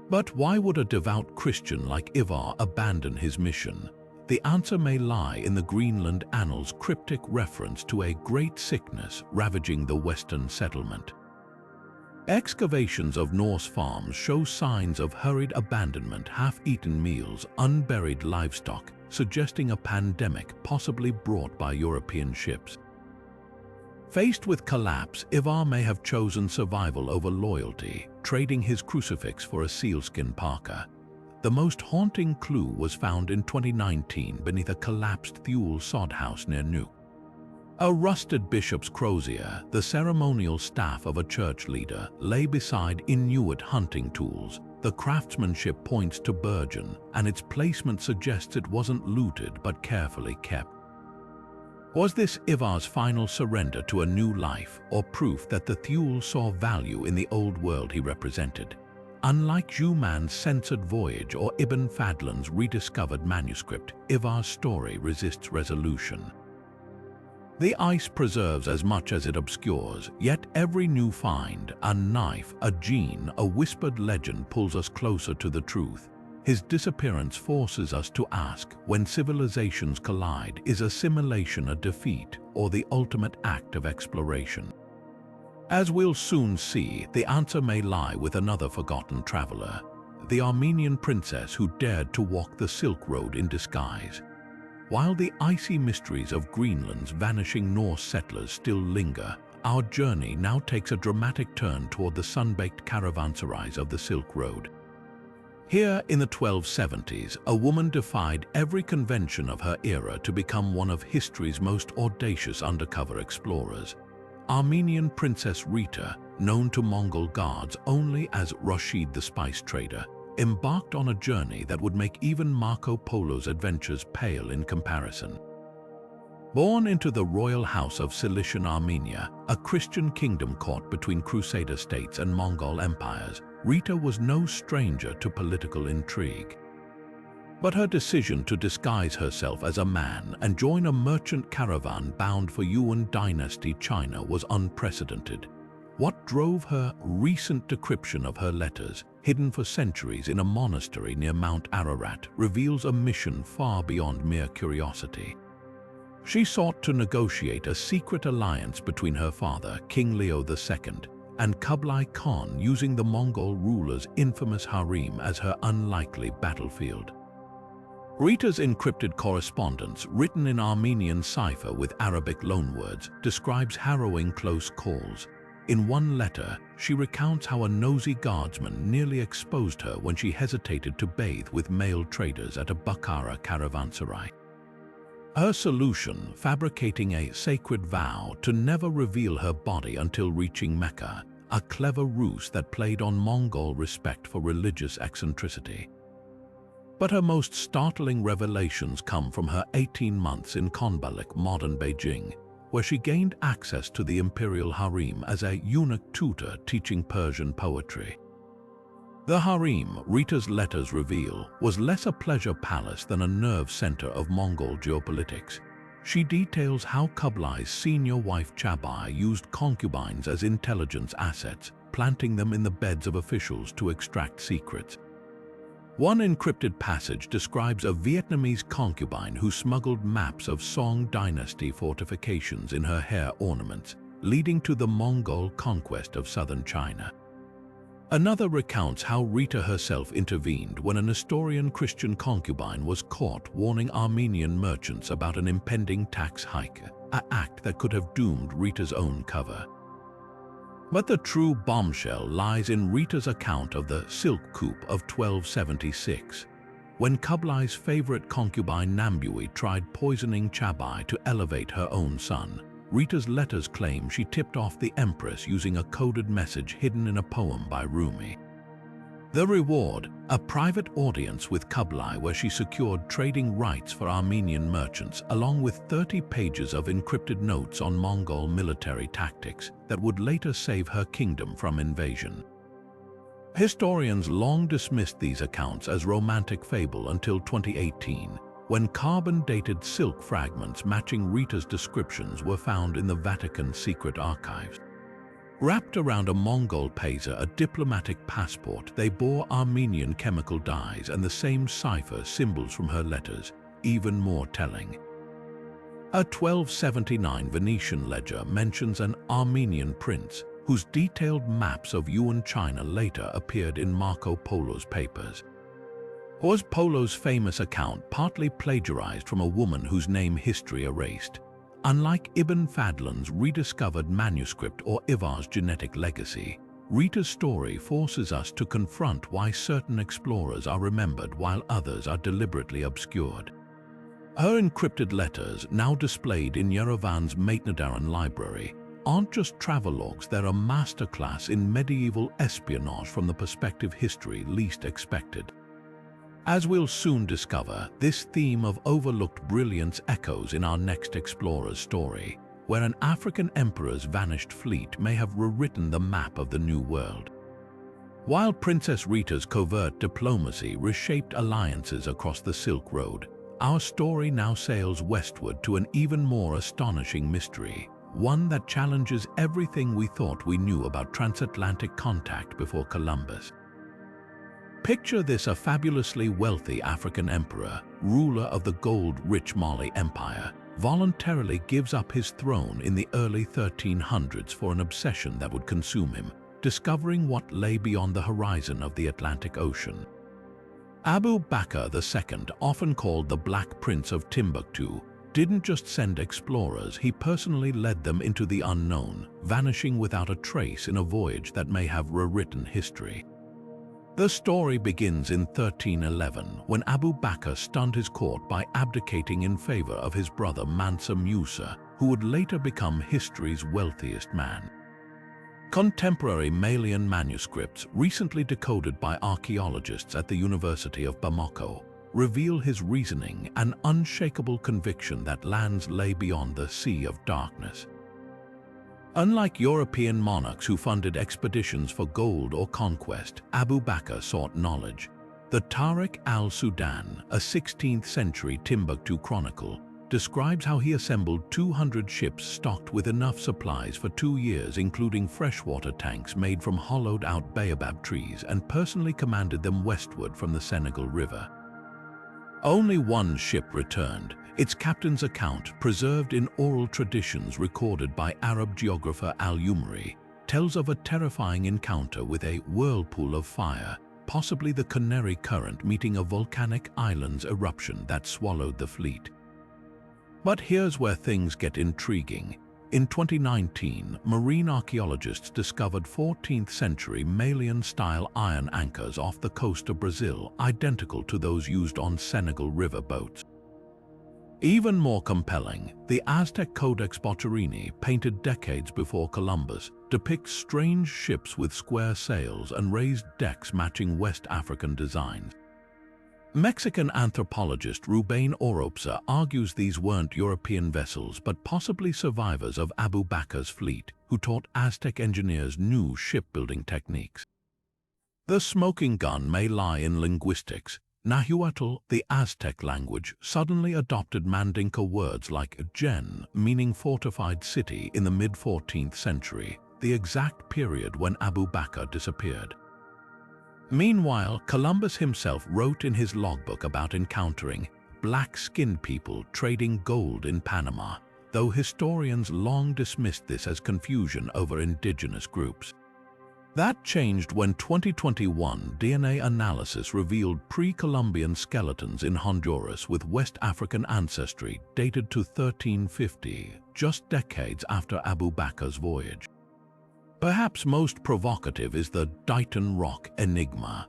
But why would a devout Christian like Ivar abandon his mission? The answer may lie in the Greenland Annals' cryptic reference to a great sickness ravaging the western settlement. Excavations of Norse farms show signs of hurried abandonment, half-eaten meals, unburied livestock, suggesting a pandemic possibly brought by European ships. Faced with collapse, Ivar may have chosen survival over loyalty, trading his crucifix for a sealskin parka. The most haunting clue was found in 2019 beneath a collapsed Thule sod house near Nuuk. A rusted bishop's crozier, the ceremonial staff of a church leader, lay beside Inuit hunting tools. The craftsmanship points to Bergen, and its placement suggests it wasn't looted but carefully kept. Was this Ivar's final surrender to a new life, or proof that the Thule saw value in the old world he represented? Unlike Juman's censored voyage or Ibn Fadlan's rediscovered manuscript, Ivar's story resists resolution. The ice preserves as much as it obscures, yet every new find, a knife, a gene, a whispered legend pulls us closer to the truth. His disappearance forces us to ask, when civilizations collide, is assimilation a defeat or the ultimate act of exploration? As we'll soon see, the answer may lie with another forgotten traveler, the Armenian princess who dared to walk the Silk Road in disguise. While the icy mysteries of Greenland's vanishing Norse settlers still linger, our journey now takes a dramatic turn toward the sun-baked caravanserais of the Silk Road. Here in the 1270s, a woman defied every convention of her era to become one of history's most audacious undercover explorers. Armenian Princess Rita, known to Mongol guards only as Rashid the spice trader, embarked on a journey that would make even Marco Polo's adventures pale in comparison. Born into the royal house of Cilician Armenia, a Christian kingdom caught between Crusader states and Mongol empires, Rita was no stranger to political intrigue. But her decision to disguise herself as a man and join a merchant caravan bound for Yuan dynasty China was unprecedented. What drove her? Recent decryption of her letters, hidden for centuries in a monastery near Mount Ararat, reveals a mission far beyond mere curiosity. She sought to negotiate a secret alliance between her father, King Leo II, and Kublai Khan, using the Mongol ruler's infamous harem as her unlikely battlefield. Rita's encrypted correspondence, written in Armenian cipher with Arabic loanwords, describes harrowing close calls. In one letter, she recounts how a nosy guardsman nearly exposed her when she hesitated to bathe with male traders at a Bukhara caravanserai. Her solution, fabricating a sacred vow to never reveal her body until reaching Mecca, a clever ruse that played on Mongol respect for religious eccentricity. But her most startling revelations come from her 18 months in Konbalik, modern Beijing. where she gained access to the imperial harem as a eunuch tutor teaching Persian poetry. The harem, Rita's letters reveal, was less a pleasure palace than a nerve center of Mongol geopolitics. She details how Kublai's senior wife Chabai used concubines as intelligence assets, planting them in the beds of officials to extract secrets. One encrypted passage describes a Vietnamese concubine who smuggled maps of Song dynasty fortifications in her hair ornaments, leading to the Mongol conquest of southern China. Another recounts how Rita herself intervened when a Nestorian Christian concubine was caught warning Armenian merchants about an impending tax hike, an act that could have doomed Rita's own cover. But the true bombshell lies in Rita's account of the Silk Coup of 1276, when Kublai's favorite concubine Nambui tried poisoning Chabai to elevate her own son. Rita's letters claim she tipped off the empress using a coded message hidden in a poem by Rumi. The reward, a private audience with Kublai where she secured trading rights for Armenian merchants, along with 30 pages of encrypted notes on Mongol military tactics that would later save her kingdom from invasion. Historians long dismissed these accounts as romantic fable until 2018, when carbon-dated silk fragments matching Rita's descriptions were found in the Vatican's secret archives. Wrapped around a Mongol paser, a diplomatic passport, they bore Armenian chemical dyes and the same cipher symbols from her letters, even more telling. A 1279 Venetian ledger mentions an Armenian prince, whose detailed maps of Yuan China later appeared in Marco Polo's papers. Was Polo's famous account partly plagiarized from a woman whose name history erased? Unlike Ibn Fadlan's rediscovered manuscript or Ivar's genetic legacy, Rita's story forces us to confront why certain explorers are remembered while others are deliberately obscured. Her encrypted letters, now displayed in Yerevan's Maitnadaran library, aren't just travelogues, they're a masterclass in medieval espionage from the perspective history least expected. As we'll soon discover, this theme of overlooked brilliance echoes in our next explorer's story, where an African emperor's vanished fleet may have rewritten the map of the New World. While Princess Rita's covert diplomacy reshaped alliances across the Silk Road, our story now sails westward to an even more astonishing mystery, one that challenges everything we thought we knew about transatlantic contact before Columbus. Picture this: a fabulously wealthy African emperor, ruler of the gold-rich Mali Empire, voluntarily gives up his throne in the early 1300s for an obsession that would consume him, discovering what lay beyond the horizon of the Atlantic Ocean. Abu Bakr II, often called the Black Prince of Timbuktu, didn't just send explorers, he personally led them into the unknown, vanishing without a trace in a voyage that may have rewritten history. The story begins in 1311, when Abu Bakr stunned his court by abdicating in favor of his brother Mansa Musa, who would later become history's wealthiest man. Contemporary Malian manuscripts, recently decoded by archaeologists at the University of Bamako, reveal his reasoning, an unshakable conviction that lands lay beyond the Sea of Darkness. Unlike European monarchs who funded expeditions for gold or conquest, Abu Bakr sought knowledge. The Tariq al-Sudan, a 16th-century Timbuktu chronicle, describes how he assembled 200 ships stocked with enough supplies for 2 years, including freshwater tanks made from hollowed-out baobab trees, and personally commanded them westward from the Senegal River. Only one ship returned. Its captain's account, preserved in oral traditions recorded by Arab geographer al-Umari, tells of a terrifying encounter with a whirlpool of fire, possibly the Canary Current meeting a volcanic island's eruption that swallowed the fleet. But here's where things get intriguing. In 2019, marine archaeologists discovered 14th-century Malian-style iron anchors off the coast of Brazil, identical to those used on Senegal River boats. Even more compelling, the Aztec Codex Boturini, painted decades before Columbus, depicts strange ships with square sails and raised decks matching West African designs. Mexican anthropologist Rubén Oropesa argues these weren't European vessels but possibly survivors of Abu Bakr's fleet, who taught Aztec engineers new shipbuilding techniques. The smoking gun may lie in linguistics. Nahuatl, the Aztec language, suddenly adopted Mandinka words like Gen, meaning fortified city, in the mid-14th century, the exact period when Abu Bakr disappeared. Meanwhile, Columbus himself wrote in his logbook about encountering black-skinned people trading gold in Panama, though historians long dismissed this as confusion over indigenous groups. That changed when 2021 DNA analysis revealed pre-Columbian skeletons in Honduras with West African ancestry dated to 1350, just decades after Abu Bakr's voyage. Perhaps most provocative is the Dighton Rock enigma.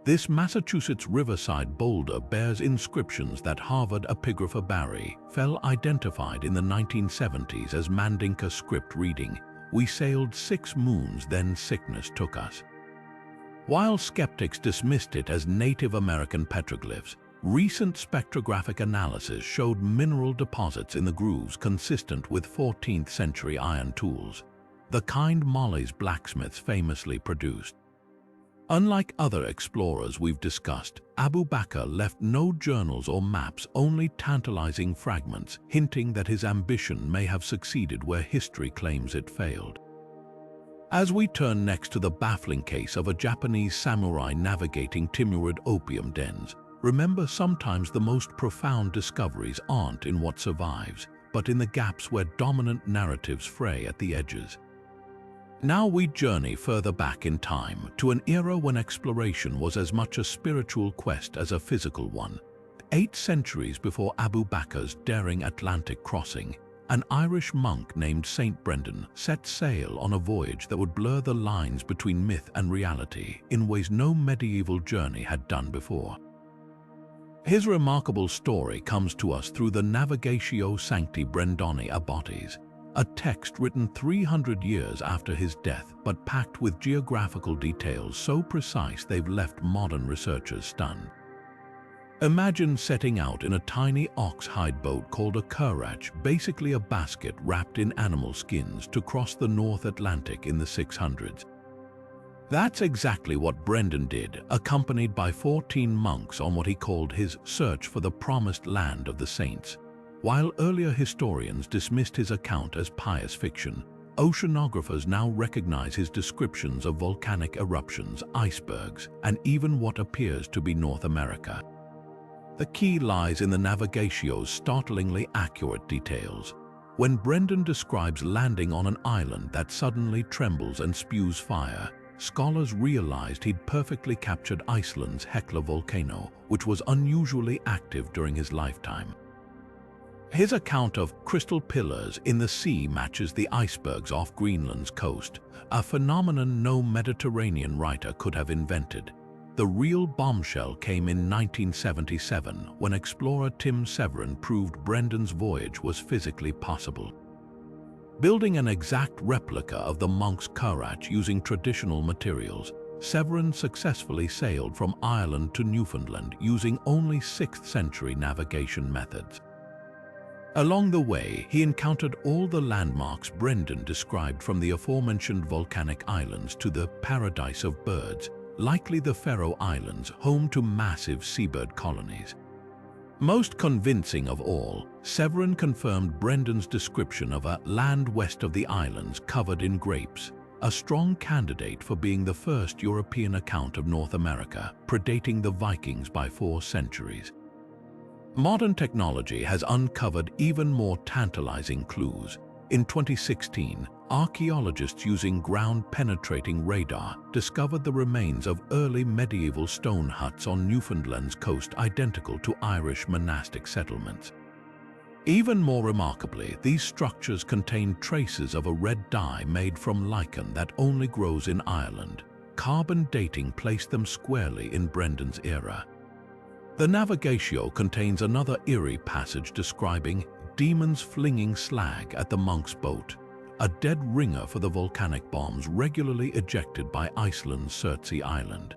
This Massachusetts riverside boulder bears inscriptions that Harvard epigrapher Barry Fell identified in the 1970s as Mandinka script reading, "We sailed 6 moons, then sickness took us." While skeptics dismissed it as Native American petroglyphs, recent spectrographic analysis showed mineral deposits in the grooves consistent with 14th century iron tools, the kind Molly's blacksmiths famously produced. Unlike other explorers we've discussed, Abu Bakr left no journals or maps, only tantalizing fragments, hinting that his ambition may have succeeded where history claims it failed. As we turn next to the baffling case of a Japanese samurai navigating Timurid opium dens, remember sometimes the most profound discoveries aren't in what survives, but in the gaps where dominant narratives fray at the edges. Now we journey further back in time, to an era when exploration was as much a spiritual quest as a physical one. 8 centuries before Abu Bakr's daring Atlantic crossing, an Irish monk named Saint Brendan set sail on a voyage that would blur the lines between myth and reality in ways no medieval journey had done before. His remarkable story comes to us through the Navigatio Sancti Brendani Abbatis, a text written 300 years after his death but packed with geographical details so precise they've left modern researchers stunned. Imagine setting out in a tiny ox-hide boat called a currach, basically a basket wrapped in animal skins, to cross the North Atlantic in the 600s. That's exactly what Brendan did, accompanied by 14 monks on what he called his search for the promised land of the saints. While earlier historians dismissed his account as pious fiction, oceanographers now recognize his descriptions of volcanic eruptions, icebergs, and even what appears to be North America. The key lies in the Navigatio's startlingly accurate details. When Brendan describes landing on an island that suddenly trembles and spews fire, scholars realized he'd perfectly captured Iceland's Hekla volcano, which was unusually active during his lifetime. His account of crystal pillars in the sea matches the icebergs off Greenland's coast, a phenomenon no Mediterranean writer could have invented. The real bombshell came in 1977 when explorer Tim Severin proved Brendan's voyage was physically possible. Building an exact replica of the monk's currach using traditional materials, Severin successfully sailed from Ireland to Newfoundland using only 6th century navigation methods. Along the way, he encountered all the landmarks Brendan described, from the aforementioned volcanic islands to the paradise of birds, likely the Faroe Islands, home to massive seabird colonies. Most convincing of all, Severin confirmed Brendan's description of a land west of the islands covered in grapes, a strong candidate for being the first European account of North America, predating the Vikings by 4 centuries. Modern technology has uncovered even more tantalizing clues. In 2016, archaeologists using ground-penetrating radar discovered the remains of early medieval stone huts on Newfoundland's coast identical to Irish monastic settlements. Even more remarkably, these structures contain traces of a red dye made from lichen that only grows in Ireland. Carbon dating placed them squarely in Brendan's era. The Navigatio contains another eerie passage describing demons flinging slag at the monk's boat, a dead ringer for the volcanic bombs regularly ejected by Iceland's Surtsey Island.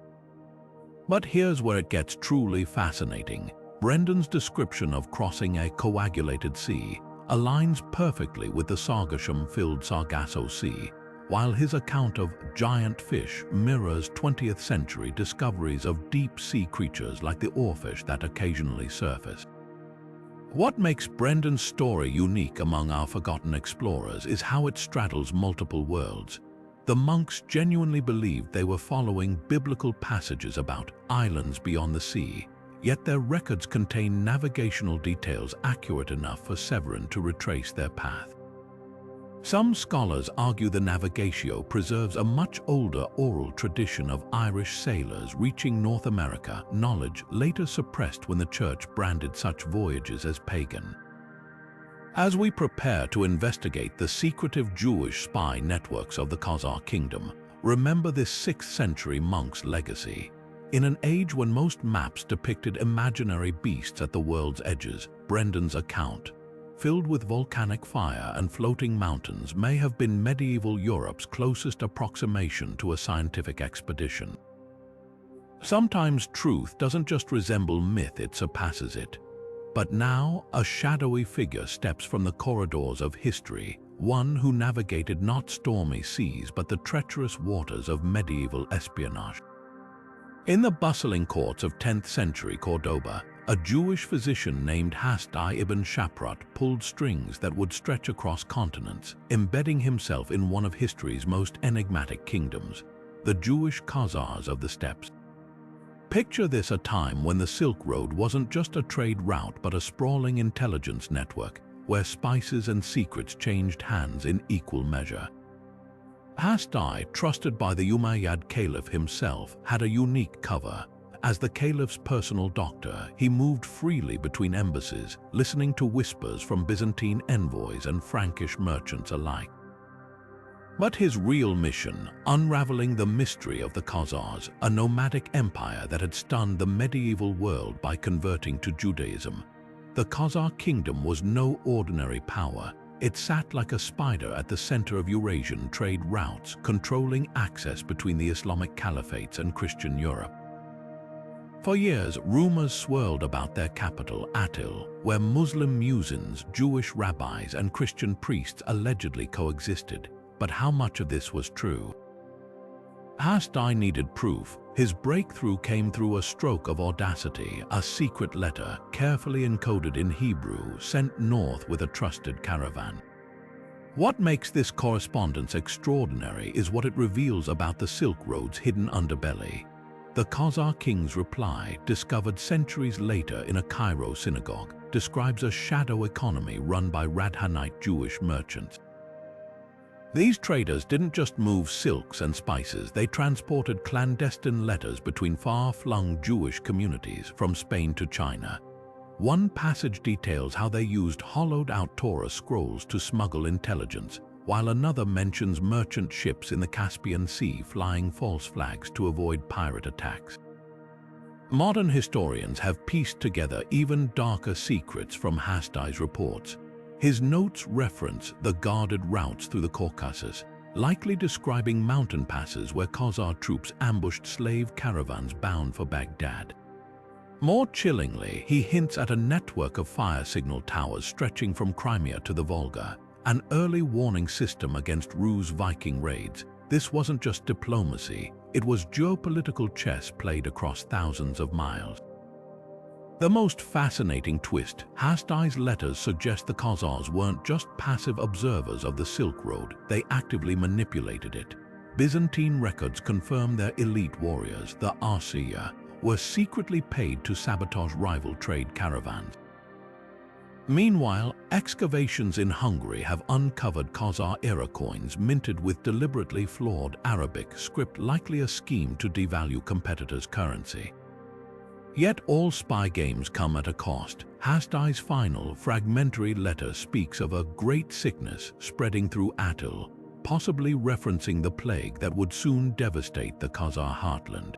But here's where it gets truly fascinating. Brendan's description of crossing a coagulated sea aligns perfectly with the sargassum-filled Sargasso Sea, while his account of giant fish mirrors 20th century discoveries of deep-sea creatures like the oarfish that occasionally surface. What makes Brendan's story unique among our forgotten explorers is how it straddles multiple worlds. The monks genuinely believed they were following biblical passages about islands beyond the sea, yet their records contain navigational details accurate enough for Severin to retrace their path. Some scholars argue the Navigatio preserves a much older oral tradition of Irish sailors reaching North America, knowledge later suppressed when the Church branded such voyages as pagan. As we prepare to investigate the secretive Jewish spy networks of the Khazar kingdom, remember this 6th century monk's legacy. In an age when most maps depicted imaginary beasts at the world's edges, Brendan's account, filled with volcanic fire and floating mountains, may have been medieval Europe's closest approximation to a scientific expedition. Sometimes truth doesn't just resemble myth, it surpasses it. But now, a shadowy figure steps from the corridors of history, one who navigated not stormy seas but the treacherous waters of medieval espionage. In the bustling courts of 10th century Cordoba, a Jewish physician named Hasdai ibn Shaprat pulled strings that would stretch across continents, embedding himself in one of history's most enigmatic kingdoms, the Jewish Khazars of the steppes. Picture this: a time when the Silk Road wasn't just a trade route but a sprawling intelligence network, where spices and secrets changed hands in equal measure. Hasdai, trusted by the Umayyad Caliph himself, had a unique cover. As the Caliph's personal doctor, he moved freely between embassies, listening to whispers from Byzantine envoys and Frankish merchants alike. But his real mission, unraveling the mystery of the Khazars, a nomadic empire that had stunned the medieval world by converting to Judaism. The Khazar kingdom was no ordinary power. It sat like a spider at the center of Eurasian trade routes, controlling access between the Islamic caliphates and Christian Europe. For years, rumors swirled about their capital, Atil, where Muslim muezzins, Jewish rabbis, and Christian priests allegedly coexisted. But how much of this was true? Hasdai needed proof. His breakthrough came through a stroke of audacity, a secret letter, carefully encoded in Hebrew, sent north with a trusted caravan. What makes this correspondence extraordinary is what it reveals about the Silk Road's hidden underbelly. The Khazar king's reply, discovered centuries later in a Cairo synagogue, describes a shadow economy run by Radhanite Jewish merchants. These traders didn't just move silks and spices, they transported clandestine letters between far-flung Jewish communities from Spain to China. One passage details how they used hollowed-out Torah scrolls to smuggle intelligence, while another mentions merchant ships in the Caspian Sea flying false flags to avoid pirate attacks. Modern historians have pieced together even darker secrets from Hasdai's reports. His notes reference the guarded routes through the Caucasus, likely describing mountain passes where Khazar troops ambushed slave caravans bound for Baghdad. More chillingly, he hints at a network of fire signal towers stretching from Crimea to the Volga, an early warning system against Rus' Viking raids. This wasn't just diplomacy, it was geopolitical chess played across thousands of miles. The most fascinating twist, Hasdai's letters suggest the Khazars weren't just passive observers of the Silk Road, they actively manipulated it. Byzantine records confirm their elite warriors, the Arsiya, were secretly paid to sabotage rival trade caravans. Meanwhile, excavations in Hungary have uncovered Khazar-era coins minted with deliberately flawed Arabic script, likely a scheme to devalue competitors' currency. Yet all spy games come at a cost. Hasdai's final, fragmentary letter speaks of a great sickness spreading through Atil, possibly referencing the plague that would soon devastate the Khazar heartland.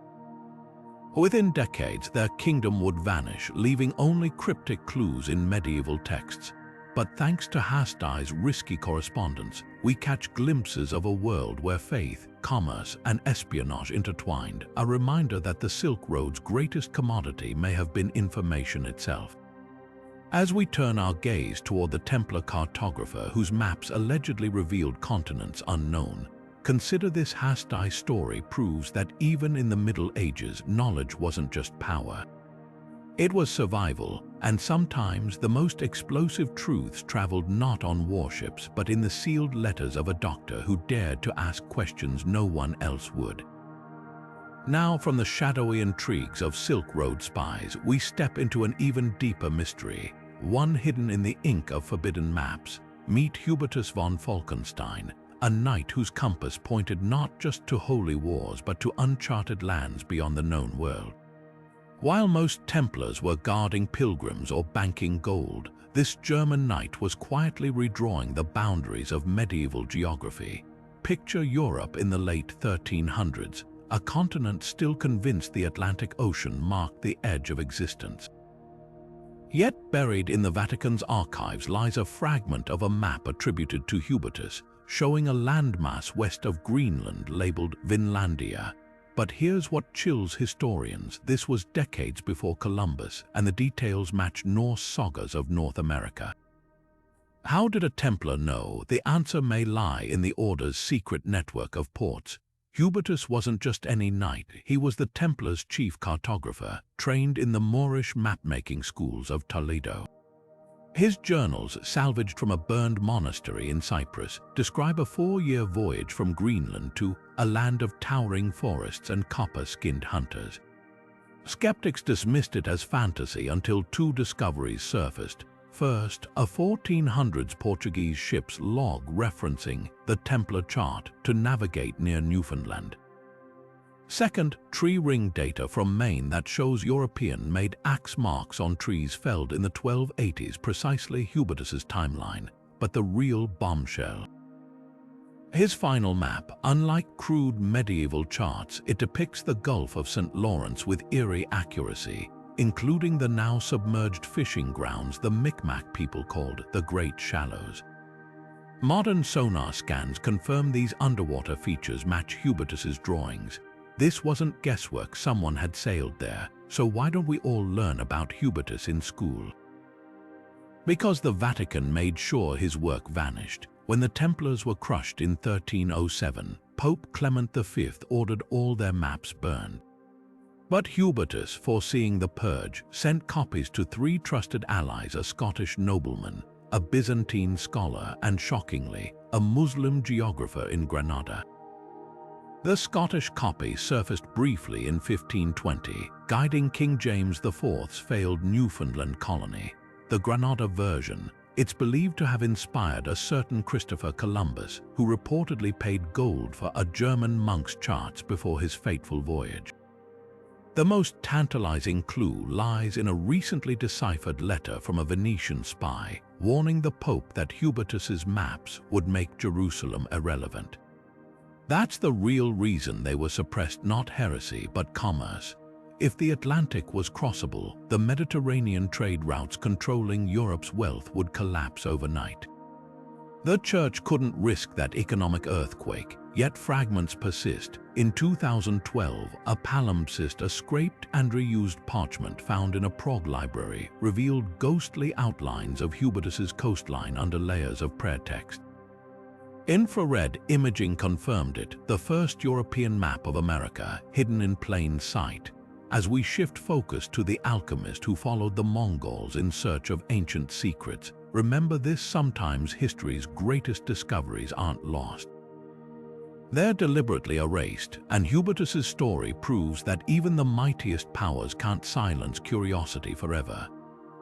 Within decades, their kingdom would vanish, leaving only cryptic clues in medieval texts. But thanks to Hasdai's risky correspondence, we catch glimpses of a world where faith, commerce and espionage intertwined, a reminder that the Silk Road's greatest commodity may have been information itself. As we turn our gaze toward the Templar cartographer whose maps allegedly revealed continents unknown, consider this hasty story proves that even in the Middle Ages, knowledge wasn't just power. It was survival, and sometimes the most explosive truths traveled not on warships but in the sealed letters of a doctor who dared to ask questions no one else would. Now, from the shadowy intrigues of Silk Road spies, we step into an even deeper mystery, one hidden in the ink of forbidden maps. Meet Hubertus von Falkenstein, a knight whose compass pointed not just to holy wars but to uncharted lands beyond the known world. While most Templars were guarding pilgrims or banking gold, this German knight was quietly redrawing the boundaries of medieval geography. Picture Europe in the late 1300s, a continent still convinced the Atlantic Ocean marked the edge of existence. Yet buried in the Vatican's archives lies a fragment of a map attributed to Hubertus, showing a landmass west of Greenland labeled Vinlandia. But here's what chills historians. This was decades before Columbus, and the details match Norse sagas of North America. How did a Templar know? The answer may lie in the Order's secret network of ports. Hubertus wasn't just any knight, he was the Templars' chief cartographer, trained in the Moorish map-making schools of Toledo. His journals, salvaged from a burned monastery in Cyprus, describe a 4-year voyage from Greenland to a land of towering forests and copper-skinned hunters. Skeptics dismissed it as fantasy until 2 discoveries surfaced. First, a 1400s Portuguese ship's log referencing the Templar chart to navigate near Newfoundland. Second, tree ring data from Maine that shows European-made axe marks on trees felled in the 1280s, precisely Hubertus's timeline, but the real bombshell. His final map, unlike crude medieval charts, it depicts the Gulf of St. Lawrence with eerie accuracy, including the now submerged fishing grounds the Micmac people called the Great Shallows. Modern sonar scans confirm these underwater features match Hubertus's drawings. This wasn't guesswork, someone had sailed there, so why don't we all learn about Hubertus in school? Because the Vatican made sure his work vanished. When the Templars were crushed in 1307, Pope Clement V ordered all their maps burned. But Hubertus, foreseeing the purge, sent copies to 3 trusted allies: a Scottish nobleman, a Byzantine scholar, and shockingly, a Muslim geographer in Granada. The Scottish copy surfaced briefly in 1520, guiding King James IV's failed Newfoundland colony. The Granada version, it's believed to have inspired a certain Christopher Columbus, who reportedly paid gold for a German monk's charts before his fateful voyage. The most tantalizing clue lies in a recently deciphered letter from a Venetian spy, warning the Pope that Hubertus's maps would make Jerusalem irrelevant. That's the real reason they were suppressed, not heresy, but commerce. If the Atlantic was crossable, the Mediterranean trade routes controlling Europe's wealth would collapse overnight. The Church couldn't risk that economic earthquake, yet fragments persist. In 2012, a palimpsest, a scraped and reused parchment found in a Prague library, revealed ghostly outlines of Hubertus's coastline under layers of prayer text. Infrared imaging confirmed it, the first European map of America, hidden in plain sight. As we shift focus to the alchemist who followed the Mongols in search of ancient secrets, remember this: sometimes history's greatest discoveries aren't lost. They're deliberately erased, and Hubertus's story proves that even the mightiest powers can't silence curiosity forever.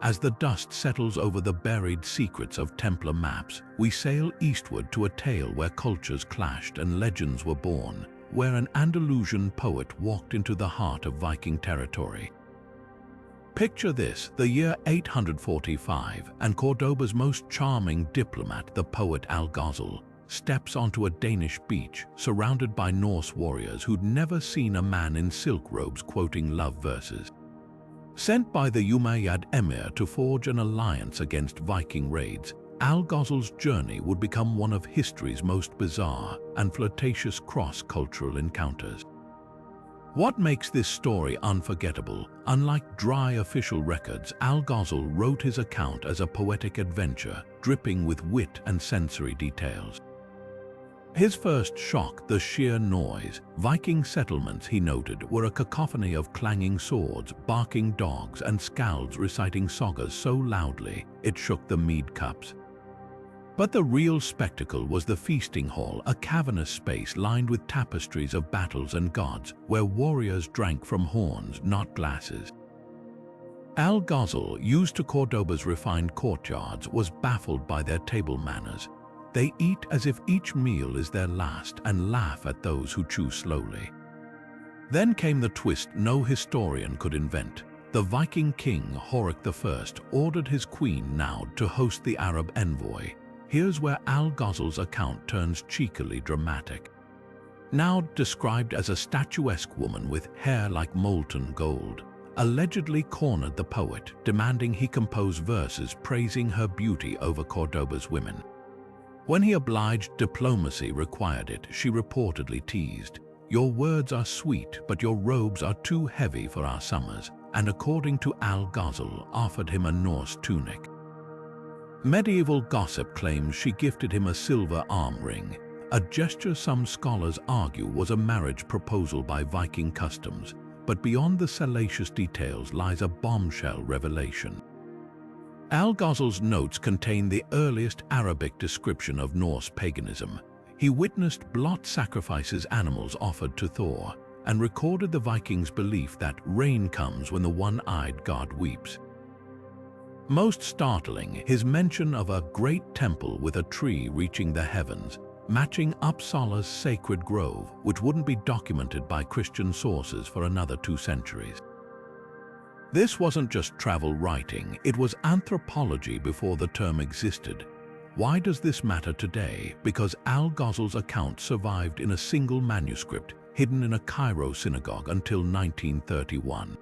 As the dust settles over the buried secrets of Templar maps, we sail eastward to a tale where cultures clashed and legends were born, where an Andalusian poet walked into the heart of Viking territory. Picture this: the year 845, and Cordoba's most charming diplomat, the poet Algazel, steps onto a Danish beach, surrounded by Norse warriors who'd never seen a man in silk robes quoting love verses. Sent by the Umayyad emir to forge an alliance against Viking raids, Algozl's journey would become one of history's most bizarre and flirtatious cross-cultural encounters. What makes this story unforgettable? Unlike dry official records, Algozl wrote his account as a poetic adventure, dripping with wit and sensory details. His first shock, the sheer noise. Viking settlements, he noted, were a cacophony of clanging swords, barking dogs, and skalds reciting sagas so loudly it shook the mead cups. But the real spectacle was the feasting hall, a cavernous space lined with tapestries of battles and gods, where warriors drank from horns, not glasses. Algozl, used to Cordoba's refined courtyards, was baffled by their table manners. They eat as if each meal is their last and laugh at those who chew slowly. Then came the twist no historian could invent. The Viking king, Horik I, ordered his queen Naud to host the Arab envoy. Here's where Algozl's account turns cheekily dramatic. Naud, described as a statuesque woman with hair like molten gold, allegedly cornered the poet, demanding he compose verses praising her beauty over Cordoba's women. When he obliged, diplomacy required it, she reportedly teased, "Your words are sweet, but your robes are too heavy for our summers," and according to Algozl, offered him a Norse tunic. Medieval gossip claims she gifted him a silver arm ring, a gesture some scholars argue was a marriage proposal by Viking customs, but beyond the salacious details lies a bombshell revelation. Algozl's notes contain the earliest Arabic description of Norse paganism. He witnessed blot sacrifices animals offered to Thor, and recorded the Vikings' belief that rain comes when the one-eyed god weeps. Most startling, his mention of a great temple with a tree reaching the heavens, matching Uppsala's sacred grove, which wouldn't be documented by Christian sources for another 2 centuries. This wasn't just travel writing, it was anthropology before the term existed. Why does this matter today? Because Algozl's account survived in a single manuscript, hidden in a Cairo synagogue until 1931.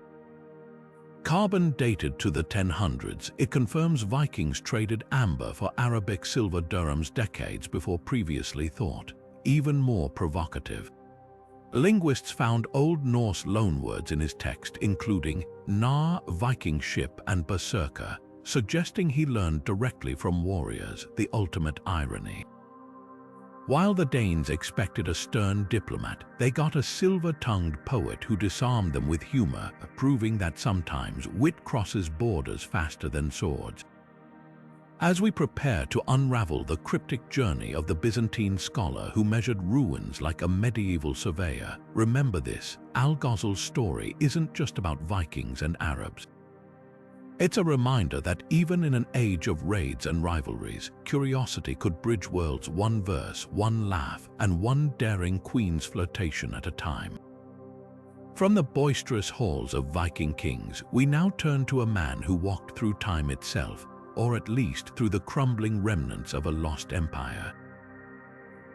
Carbon dated to the 1000s, it confirms Vikings traded amber for Arabic silver dirhams decades before previously thought. Even more provocative, linguists found Old Norse loanwords in his text, including Nar, Viking ship, and berserker, suggesting he learned directly from warriors, the ultimate irony. While the Danes expected a stern diplomat, they got a silver-tongued poet who disarmed them with humor, proving that sometimes wit crosses borders faster than swords. As we prepare to unravel the cryptic journey of the Byzantine scholar who measured ruins like a medieval surveyor, remember this: Algozl's story isn't just about Vikings and Arabs. It's a reminder that even in an age of raids and rivalries, curiosity could bridge worlds, one verse, one laugh, and one daring queen's flirtation at a time. From the boisterous halls of Viking kings, we now turn to a man who walked through time itself, or at least through the crumbling remnants of a lost empire.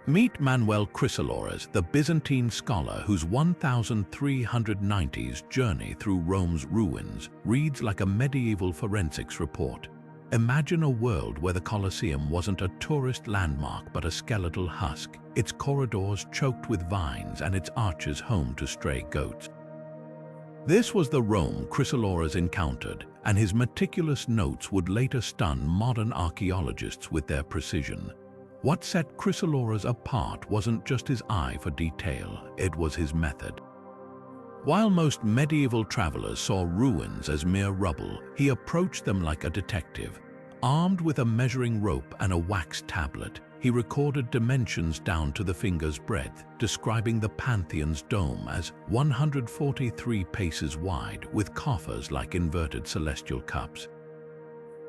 Meet Manuel Chrysoloras, the Byzantine scholar whose 1390s journey through Rome's ruins reads like a medieval forensics report. Imagine a world where the Colosseum wasn't a tourist landmark but a skeletal husk, its corridors choked with vines and its arches home to stray goats. This was the Rome Chrysoloras encountered, and his meticulous notes would later stun modern archaeologists with their precision. What set Chrysoloras apart wasn't just his eye for detail, it was his method. While most medieval travelers saw ruins as mere rubble, he approached them like a detective. Armed with a measuring rope and a wax tablet, he recorded dimensions down to the finger's breadth, describing the Pantheon's dome as 143 paces wide, with coffers like inverted celestial cups.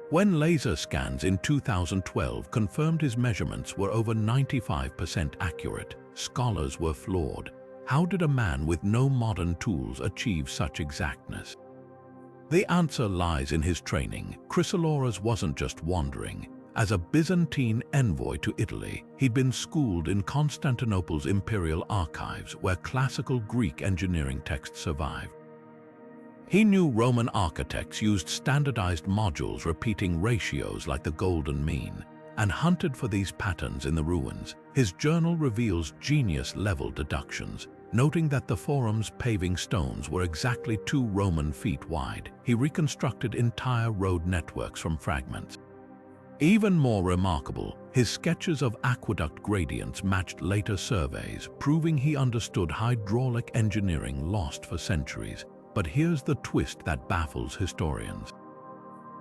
When laser scans in 2012 confirmed his measurements were over 95% accurate, scholars were floored. How did a man with no modern tools achieve such exactness? The answer lies in his training. Chrysoloras wasn't just wandering. As a Byzantine envoy to Italy, he'd been schooled in Constantinople's imperial archives, where classical Greek engineering texts survived. He knew Roman architects used standardized modules repeating ratios like the golden mean. and hunted for these patterns in the ruins. His journal reveals genius-level deductions, noting that the forum's paving stones were exactly 2 Roman feet wide. He reconstructed entire road networks from fragments. Even more remarkable, his sketches of aqueduct gradients matched later surveys, proving he understood hydraulic engineering lost for centuries. But here's the twist that baffles historians.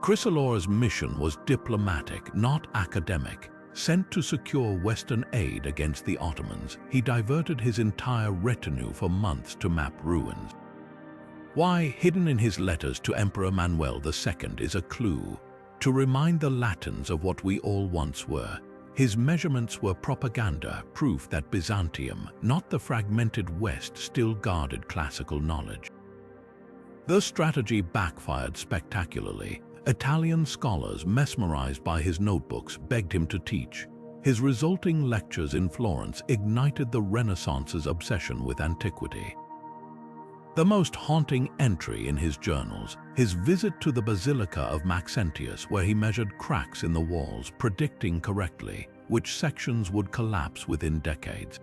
Chrysoloras' mission was diplomatic, not academic. Sent to secure Western aid against the Ottomans, he diverted his entire retinue for months to map ruins. Why, hidden in his letters to Emperor Manuel II is a clue. To remind the Latins of what we all once were, his measurements were propaganda, proof that Byzantium, not the fragmented West, still guarded classical knowledge. The strategy backfired spectacularly. Italian scholars, mesmerized by his notebooks, begged him to teach. His resulting lectures in Florence ignited the Renaissance's obsession with antiquity. The most haunting entry in his journals, his visit to the Basilica of Maxentius, where he measured cracks in the walls, predicting correctly which sections would collapse within decades.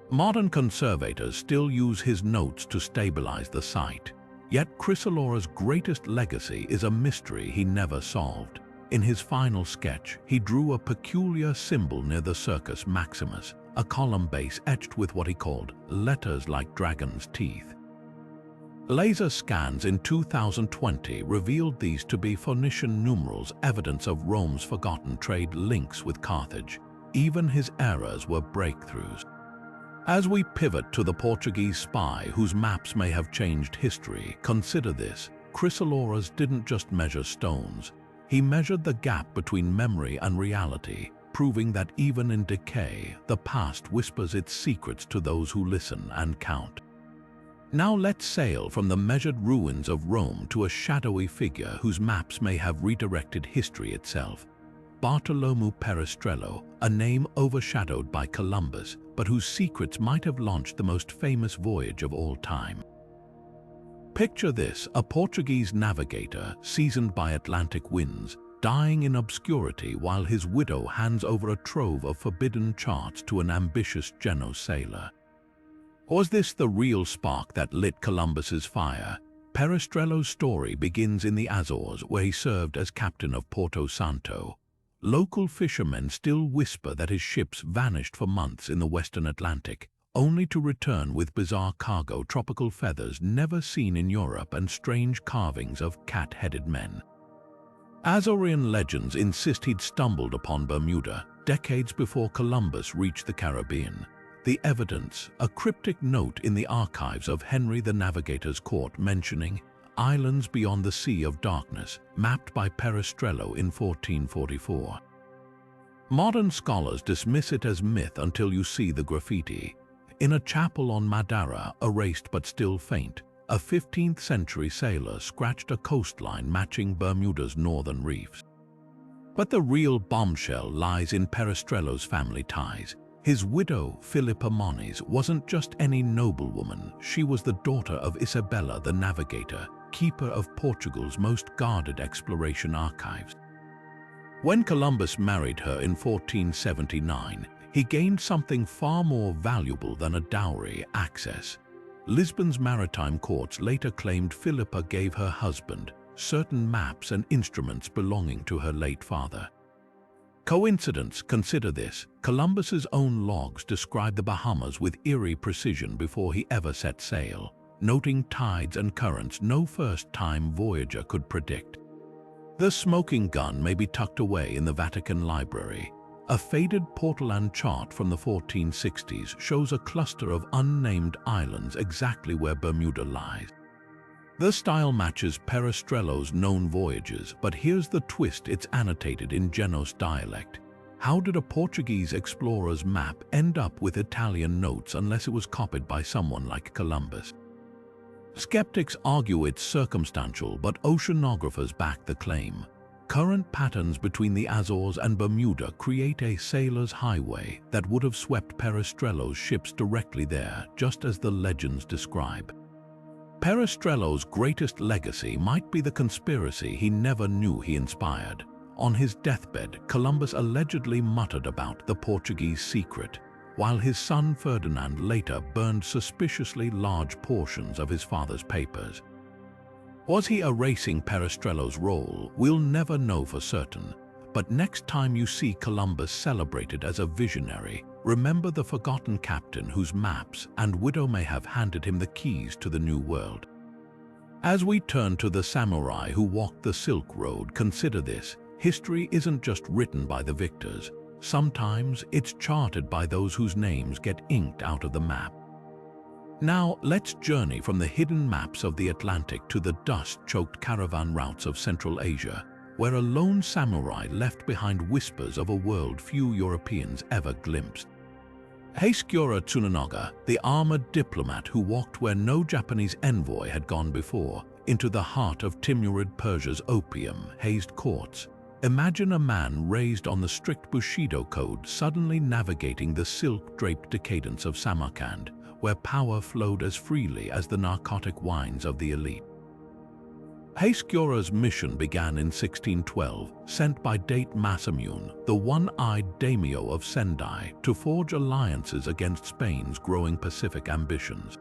Modern conservators still use his notes to stabilize the site. Yet Chrysoloras' greatest legacy is a mystery he never solved. In his final sketch, he drew a peculiar symbol near the Circus Maximus, a column base etched with what he called letters like dragon's teeth. Laser scans in 2020 revealed these to be Phoenician numerals, evidence of Rome's forgotten trade links with Carthage. Even his errors were breakthroughs. As we pivot to the Portuguese spy whose maps may have changed history, consider this: Chrysoloras didn't just measure stones. He measured the gap between memory and reality, proving that even in decay, the past whispers its secrets to those who listen and count. Now let's sail from the measured ruins of Rome to a shadowy figure whose maps may have redirected history itself. Bartolomeu Perestrello, a name overshadowed by Columbus, but whose secrets might have launched the most famous voyage of all time. Picture this: a Portuguese navigator, seasoned by Atlantic winds, dying in obscurity while his widow hands over a trove of forbidden charts to an ambitious Genoese sailor. Was this the real spark that lit Columbus's fire? Perestrello's story begins in the Azores, where he served as captain of Porto Santo. Local fishermen still whisper that his ships vanished for months in the western Atlantic, only to return with bizarre cargo, tropical feathers never seen in Europe, and strange carvings of cat-headed men. Azorean legends insist he'd stumbled upon Bermuda decades before Columbus reached the Caribbean. The evidence: a cryptic note in the archives of Henry the Navigator's court mentioning islands beyond the Sea of Darkness, mapped by Perestrello in 1444. Modern scholars dismiss it as myth until you see the graffiti. In a chapel on Madeira, erased but still faint, a 15th century sailor scratched a coastline matching Bermuda's northern reefs. But the real bombshell lies in Perestrello's family ties. His widow, Philippa Moniz, wasn't just any noblewoman. She was the daughter of Isabella the Navigator, keeper of Portugal's most guarded exploration archives. When Columbus married her in 1479, he gained something far more valuable than a dowry: access. Lisbon's maritime courts later claimed Philippa gave her husband certain maps and instruments belonging to her late father. Coincidence? Consider this: Columbus's own logs describe the Bahamas with eerie precision before he ever set sail, noting tides and currents no first-time voyager could predict. The smoking gun may be tucked away in the Vatican Library. A faded portolan chart from the 1460s shows a cluster of unnamed islands exactly where Bermuda lies. The style matches Perestrello's known voyages, but here's the twist: it's annotated in Genoese dialect. How did a Portuguese explorer's map end up with Italian notes unless it was copied by someone like Columbus? Skeptics argue it's circumstantial, but oceanographers back the claim. Current patterns between the Azores and Bermuda create a sailor's highway that would have swept Perestrello's ships directly there, just as the legends describe. Perestrello's greatest legacy might be the conspiracy he never knew he inspired. On his deathbed, Columbus allegedly muttered about the Portuguese secret, while his son Ferdinand later burned suspiciously large portions of his father's papers. Was he erasing Perestrello's role? We'll never know for certain. But next time you see Columbus celebrated as a visionary, remember the forgotten captain whose maps and widow may have handed him the keys to the New World. As we turn to the samurai who walked the Silk Road, consider this: history isn't just written by the victors. Sometimes it's charted by those whose names get inked out of the map. Now let's journey from the hidden maps of the Atlantic to the dust-choked caravan routes of Central Asia, where a lone samurai left behind whispers of a world few Europeans ever glimpsed. Heiskyora Tsunonaga, the armored diplomat who walked where no Japanese envoy had gone before, into the heart of Timurid Persia's opium-hazed courts. Imagine a man raised on the strict Bushido code suddenly navigating the silk-draped decadence of Samarkand, where power flowed as freely as the narcotic wines of the elite. Heiskyora's mission began in 1612, sent by Date Masamune, the one-eyed daimyo of Sendai, to forge alliances against Spain's growing Pacific ambitions.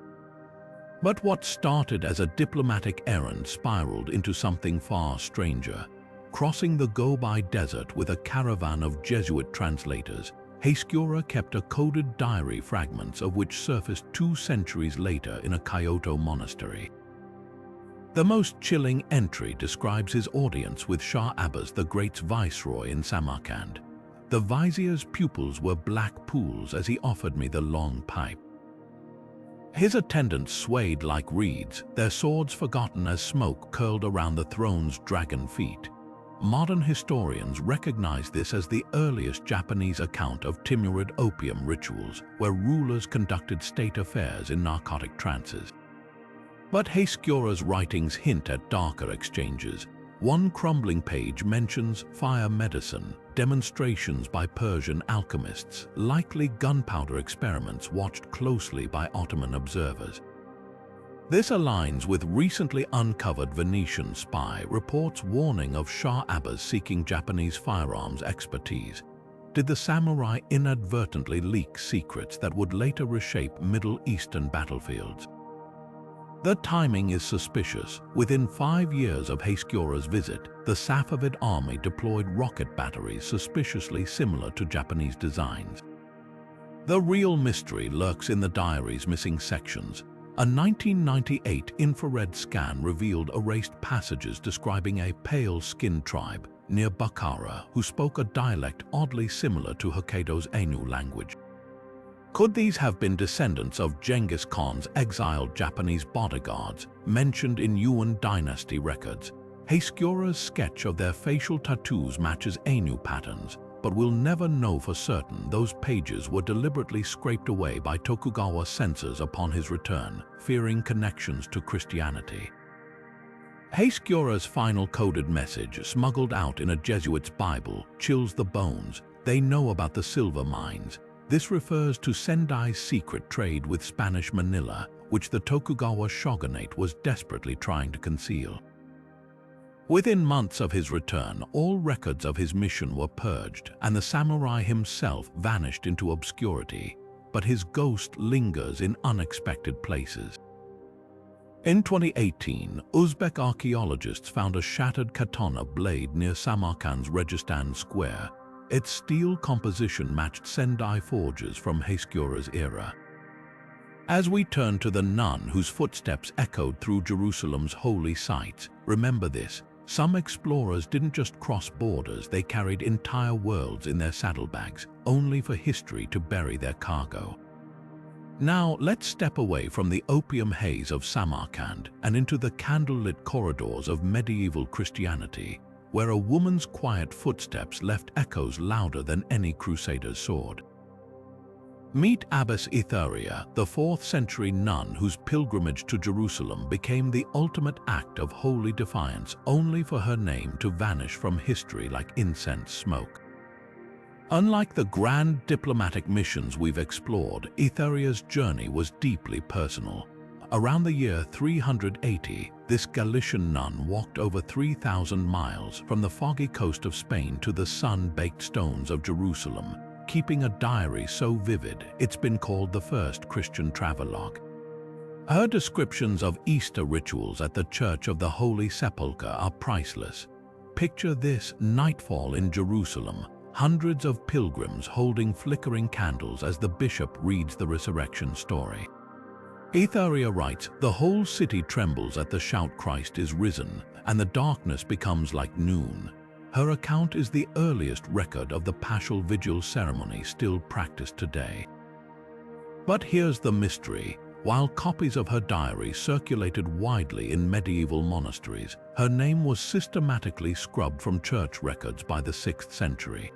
But what started as a diplomatic errand spiraled into something far stranger. Crossing the Gobi Desert with a caravan of Jesuit translators, Heiskyora kept a coded diary, fragments of which surfaced 2 centuries later in a Kyoto monastery. The most chilling entry describes his audience with Shah Abbas the Great's viceroy in Samarkand. The vizier's pupils were black pools as he offered me the long pipe. His attendants swayed like reeds, their swords forgotten as smoke curled around the throne's dragon feet. Modern historians recognize this as the earliest Japanese account of Timurid opium rituals, where rulers conducted state affairs in narcotic trances. But Heiskyora's writings hint at darker exchanges. One crumbling page mentions fire medicine, demonstrations by Persian alchemists, likely gunpowder experiments watched closely by Ottoman observers. This aligns with recently uncovered Venetian spy reports warning of Shah Abbas seeking Japanese firearms expertise. Did the samurai inadvertently leak secrets that would later reshape Middle Eastern battlefields? The timing is suspicious. Within 5 years of Heiskyora's visit, the Safavid army deployed rocket batteries suspiciously similar to Japanese designs. The real mystery lurks in the diary's missing sections. A 1998 infrared scan revealed erased passages describing a pale-skinned tribe near Bukhara who spoke a dialect oddly similar to Hokkaido's Ainu language. Could these have been descendants of Genghis Khan's exiled Japanese bodyguards mentioned in Yuan dynasty records? Heiskyora's sketch of their facial tattoos matches Ainu patterns, but we'll never know for certain. Those pages were deliberately scraped away by Tokugawa censors upon his return, fearing connections to Christianity. Heiskyora's final coded message, smuggled out in a Jesuit's Bible, chills the bones. They know about the silver mines. This refers to Sendai's secret trade with Spanish Manila, which the Tokugawa shogunate was desperately trying to conceal. Within months of his return, all records of his mission were purged, and the samurai himself vanished into obscurity, but his ghost lingers in unexpected places. In 2018, Uzbek archaeologists found a shattered katana blade near Samarkand's Registan Square. Its steel composition matched Sendai forges from Heiskyora's era. As we turn to the nun whose footsteps echoed through Jerusalem's holy sites, remember this: some explorers didn't just cross borders, they carried entire worlds in their saddlebags, only for history to bury their cargo. Now let's step away from the opium haze of Samarkand and into the candlelit corridors of medieval Christianity, where a woman's quiet footsteps left echoes louder than any crusader's sword. Meet Abbess Etheria, the 4th century nun whose pilgrimage to Jerusalem became the ultimate act of holy defiance, only for her name to vanish from history like incense smoke. Unlike the grand diplomatic missions we've explored, Etheria's journey was deeply personal. Around the year 380, this Galician nun walked over 3,000 miles from the foggy coast of Spain to the sun-baked stones of Jerusalem, keeping a diary so vivid it's been called the first Christian travelogue. Her descriptions of Easter rituals at the Church of the Holy Sepulchre are priceless. Picture this: nightfall in Jerusalem, hundreds of pilgrims holding flickering candles as the bishop reads the resurrection story. Etheria writes, "The whole city trembles at the shout, 'Christ is risen,' and the darkness becomes like noon." Her account is the earliest record of the Paschal Vigil ceremony still practiced today. But here's the mystery. While copies of her diary circulated widely in medieval monasteries, her name was systematically scrubbed from church records by the 6th century.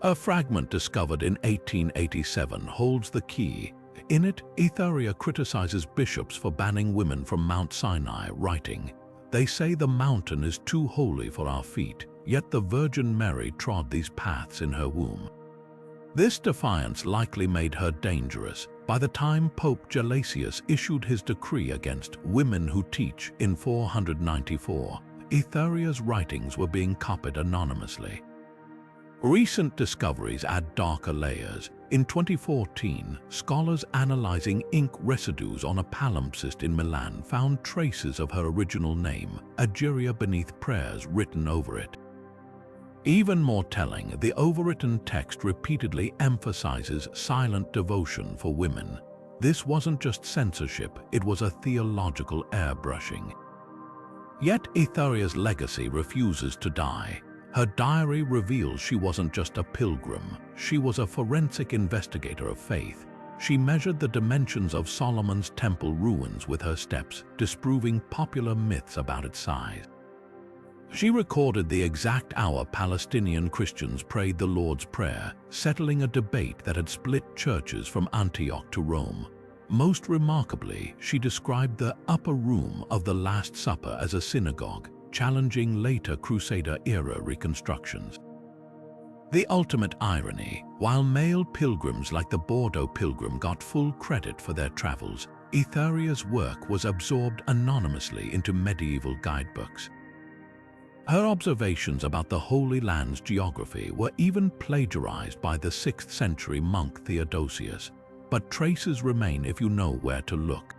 A fragment discovered in 1887 holds the key. In it, Etheria criticizes bishops for banning women from Mount Sinai, writing, "They say the mountain is too holy for our feet, yet the Virgin Mary trod these paths in her womb." This defiance likely made her dangerous. By the time Pope Gelasius issued his decree against women who teach in 494, Etheria's writings were being copied anonymously. Recent discoveries add darker layers. In 2014, scholars analyzing ink residues on a palimpsest in Milan found traces of her original name, Egeria, beneath prayers written over it. Even more telling, the overwritten text repeatedly emphasizes silent devotion for women. This wasn't just censorship, it was a theological airbrushing. Yet Etheria's legacy refuses to die. Her diary reveals she wasn't just a pilgrim, she was a forensic investigator of faith. She measured the dimensions of Solomon's temple ruins with her steps, disproving popular myths about its size. She recorded the exact hour Palestinian Christians prayed the Lord's Prayer, settling a debate that had split churches from Antioch to Rome. Most remarkably, she described the upper room of the Last Supper as a synagogue, challenging later Crusader-era reconstructions. The ultimate irony: while male pilgrims like the Bordeaux pilgrim got full credit for their travels, Etheria's work was absorbed anonymously into medieval guidebooks. Her observations about the Holy Land's geography were even plagiarized by the 6th century monk Theodosius, but traces remain if you know where to look.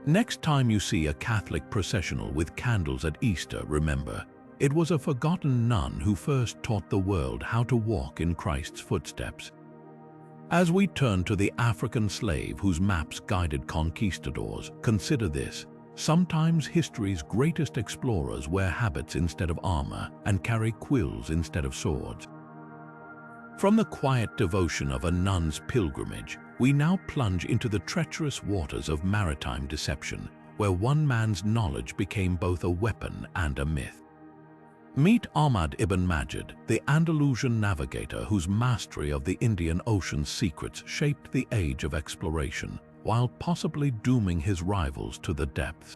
Next time you see a Catholic processional with candles at Easter, remember, it was a forgotten nun who first taught the world how to walk in Christ's footsteps. As we turn to the African slave whose maps guided conquistadors, consider this. Sometimes history's greatest explorers wear habits instead of armor and carry quills instead of swords. From the quiet devotion of a nun's pilgrimage, we now plunge into the treacherous waters of maritime deception, where one man's knowledge became both a weapon and a myth. Meet Ahmad ibn Majid, the Andalusian navigator whose mastery of the Indian Ocean's secrets shaped the age of exploration, while possibly dooming his rivals to the depths.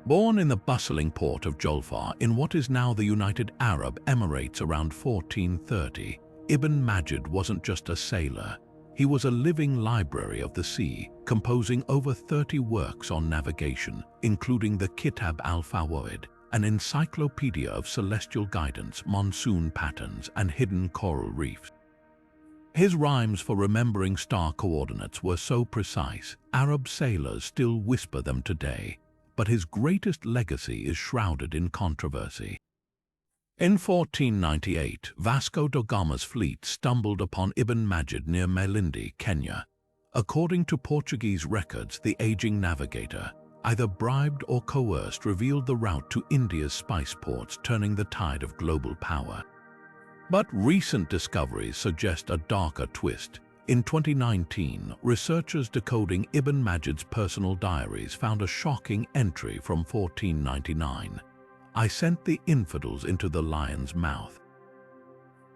Born in the bustling port of Jolfa in what is now the United Arab Emirates around 1430, Ibn Majid wasn't just a sailor. He was a living library of the sea, composing over 30 works on navigation, including the Kitab al-Fawaid, an encyclopedia of celestial guidance, monsoon patterns, and hidden coral reefs. His rhymes for remembering star coordinates were so precise, Arab sailors still whisper them today, but his greatest legacy is shrouded in controversy. In 1498, Vasco da Gama's fleet stumbled upon Ibn Majid near Malindi, Kenya. According to Portuguese records, the aging navigator, either bribed or coerced, revealed the route to India's spice ports, turning the tide of global power. But recent discoveries suggest a darker twist. In 2019, researchers decoding Ibn Majid's personal diaries found a shocking entry from 1499. "I sent the infidels into the lion's mouth."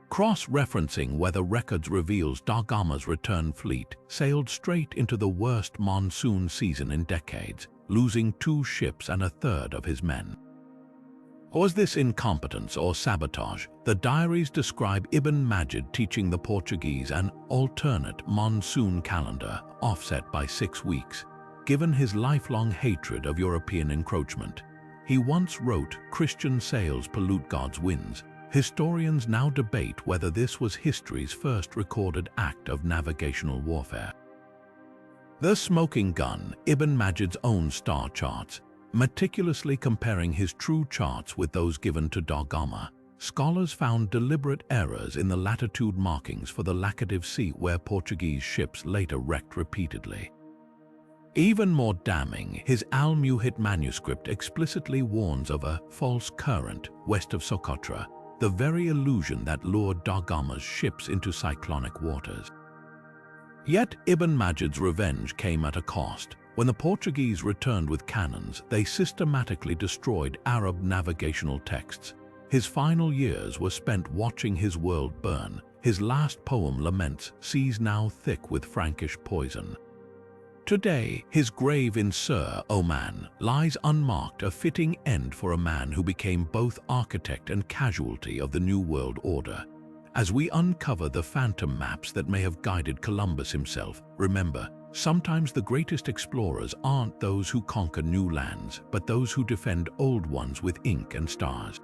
Cross-referencing where the records reveals Da Gama's return fleet sailed straight into the worst monsoon season in decades, losing 2 ships and a third of his men. Was this incompetence or sabotage? The diaries describe Ibn Majid teaching the Portuguese an alternate monsoon calendar, offset by 6 weeks. given his lifelong hatred of European encroachment. He once wrote, "Christian sails pollute God's winds." Historians now debate whether this was history's first recorded act of navigational warfare. The smoking gun, Ibn Majid's own star charts, meticulously comparing his true charts with those given to Da Gama. Scholars found deliberate errors in the latitude markings for the Lacative Sea, where Portuguese ships later wrecked repeatedly. Even more damning, his Al-Muhit manuscript explicitly warns of a false current west of Socotra, the very illusion that lured Da Gama's ships into cyclonic waters. Yet Ibn Majid's revenge came at a cost. When the Portuguese returned with cannons, they systematically destroyed Arab navigational texts. His final years were spent watching his world burn. His last poem laments seas now thick with Frankish poison. Today, his grave in Sur, Oman, lies unmarked, a fitting end for a man who became both architect and casualty of the New World Order. As we uncover the phantom maps that may have guided Columbus himself, remember, sometimes the greatest explorers aren't those who conquer new lands, but those who defend old ones with ink and stars.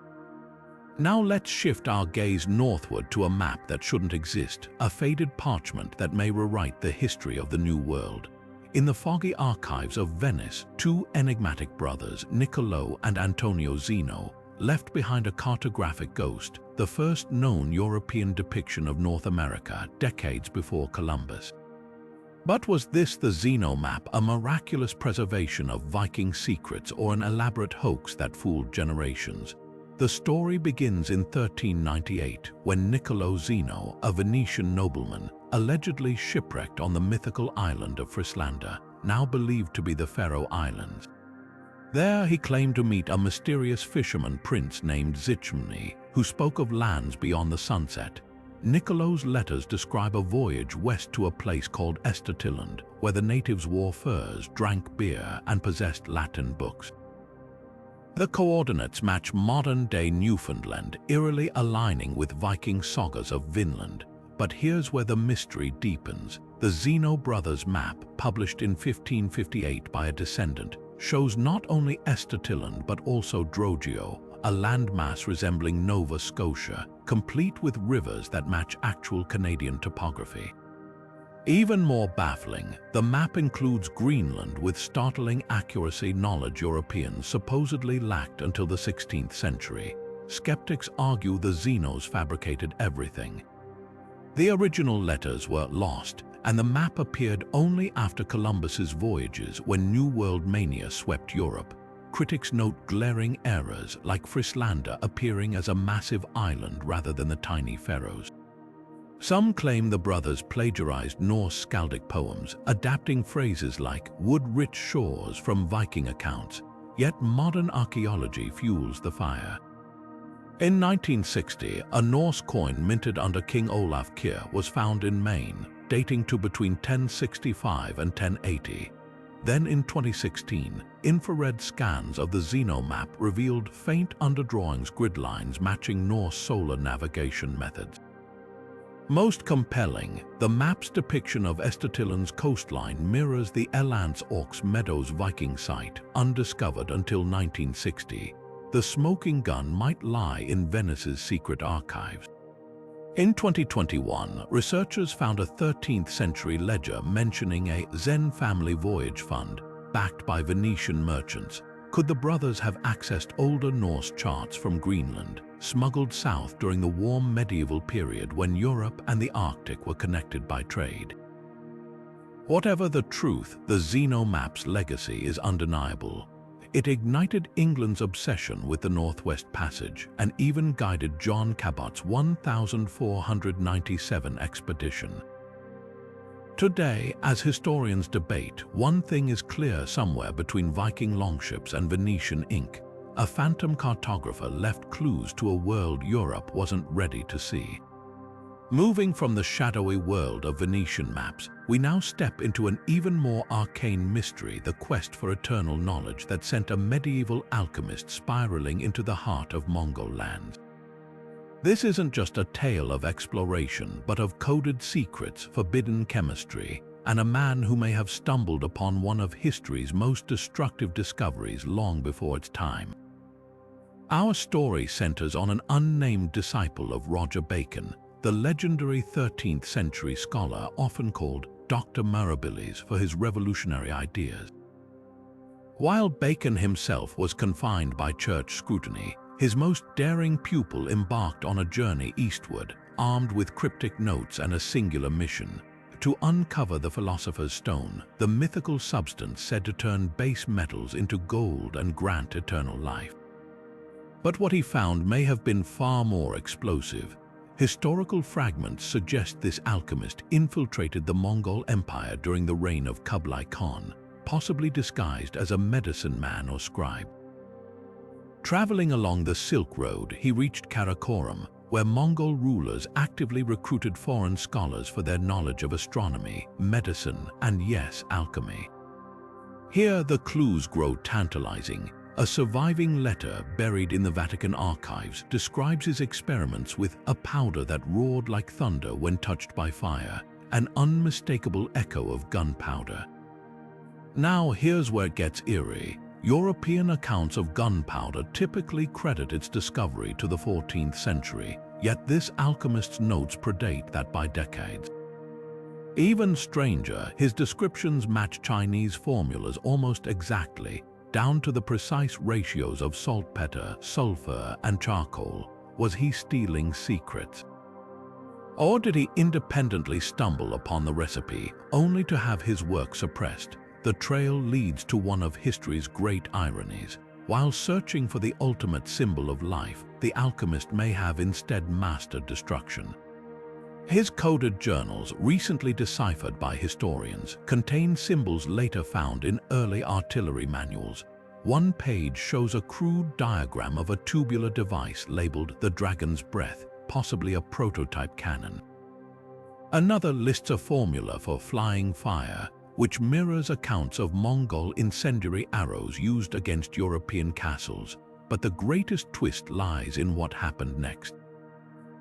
Now let's shift our gaze northward to a map that shouldn't exist, a faded parchment that may rewrite the history of the New World. In the foggy archives of Venice, two enigmatic brothers, Niccolo and Antonio Zeno, left behind a cartographic ghost, the first known European depiction of North America decades before Columbus. But was this the Zeno map, a miraculous preservation of Viking secrets, or an elaborate hoax that fooled generations? The story begins in 1398, when Niccolo Zeno, a Venetian nobleman, allegedly shipwrecked on the mythical island of Frislanda, now believed to be the Faroe Islands. There he claimed to meet a mysterious fisherman prince named Zheng He, who spoke of lands beyond the sunset. Niccolo's letters describe a voyage west to a place called Estatiland, where the natives wore furs, drank beer, and possessed Latin books. The coordinates match modern-day Newfoundland, eerily aligning with Viking sagas of Vinland. But here's where the mystery deepens. The Zeno brothers' map, published in 1558 by a descendant, shows not only Estatiland but also Drogeo, a landmass resembling Nova Scotia, complete with rivers that match actual Canadian topography. Even more baffling, the map includes Greenland with startling accuracy, knowledge Europeans supposedly lacked until the 16th century. Skeptics argue the Zenos fabricated everything. The original letters were lost, and the map appeared only after Columbus's voyages, when New World mania swept Europe. Critics note glaring errors, like Frislanda appearing as a massive island rather than the tiny Faroes. Some claim the brothers plagiarized Norse skaldic poems, adapting phrases like wood-rich shores from Viking accounts, yet modern archaeology fuels the fire. In 1960, a Norse coin minted under King Olaf Kyrre was found in Maine, dating to between 1065 and 1080. Then in 2016, infrared scans of the Zeno map revealed faint underdrawings, grid lines matching Norse solar navigation methods. Most compelling, the map's depiction of Estatiland's coastline mirrors the Elance Orks Meadows Viking site, undiscovered until 1960. The smoking gun might lie in Venice's secret archives. In 2021, researchers found a 13th century ledger mentioning a Zheng family voyage fund, backed by Venetian merchants. Could the brothers have accessed older Norse charts from Greenland, smuggled south during the warm medieval period when Europe and the Arctic were connected by trade? Whatever the truth, the Zeno map's legacy is undeniable. It ignited England's obsession with the Northwest Passage and even guided John Cabot's 1497 expedition. Today, as historians debate, one thing is clear: somewhere between Viking longships and Venetian ink, a phantom cartographer left clues to a world Europe wasn't ready to see. Moving from the shadowy world of Venetian maps, we now step into an even more arcane mystery: the quest for eternal knowledge that sent a medieval alchemist spiraling into the heart of Mongol lands. This isn't just a tale of exploration, but of coded secrets, forbidden chemistry, and a man who may have stumbled upon one of history's most destructive discoveries long before its time. Our story centers on an unnamed disciple of Roger Bacon, the legendary 13th century scholar often called Dr. Mirabilis for his revolutionary ideas. While Bacon himself was confined by church scrutiny, his most daring pupil embarked on a journey eastward, armed with cryptic notes and a singular mission: to uncover the philosopher's stone, the mythical substance said to turn base metals into gold and grant eternal life. But what he found may have been far more explosive. Historical fragments suggest this alchemist infiltrated the Mongol Empire during the reign of Kublai Khan, possibly disguised as a medicine man or scribe. Traveling along the Silk Road, he reached Karakoram, where Mongol rulers actively recruited foreign scholars for their knowledge of astronomy, medicine, and yes, alchemy. Here the clues grow tantalizing. A surviving letter buried in the Vatican archives describes his experiments with a powder that roared like thunder when touched by fire, an unmistakable echo of gunpowder. Now here's where it gets eerie. European accounts of gunpowder typically credit its discovery to the 14th century, yet this alchemist's notes predate that by decades. Even stranger, his descriptions match Chinese formulas almost exactly, down to the precise ratios of saltpeter, sulfur, and charcoal. Was he stealing secrets? Or did he independently stumble upon the recipe, only to have his work suppressed? The trail leads to one of history's great ironies. While searching for the ultimate symbol of life, the alchemist may have instead mastered destruction. His coded journals, recently deciphered by historians, contain symbols later found in early artillery manuals. One page shows a crude diagram of a tubular device labeled the Dragon's Breath, possibly a prototype cannon. Another lists a formula for flying fire, which mirrors accounts of Mongol incendiary arrows used against European castles. But the greatest twist lies in what happened next.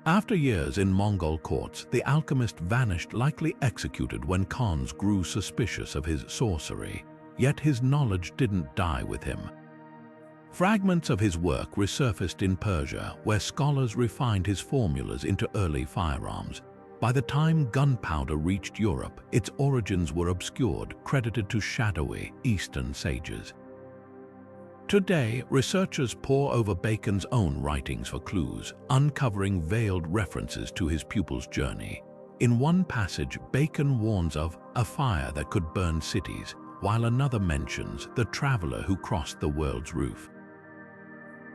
After years in Mongol courts, the alchemist vanished, likely executed when Khans grew suspicious of his sorcery. Yet his knowledge didn't die with him. Fragments of his work resurfaced in Persia, where scholars refined his formulas into early firearms. By the time gunpowder reached Europe, its origins were obscured, credited to shadowy Eastern sages. Today, researchers pore over Bacon's own writings for clues, uncovering veiled references to his pupil's journey. In one passage, Bacon warns of a fire that could burn cities, while another mentions the traveler who crossed the world's roof.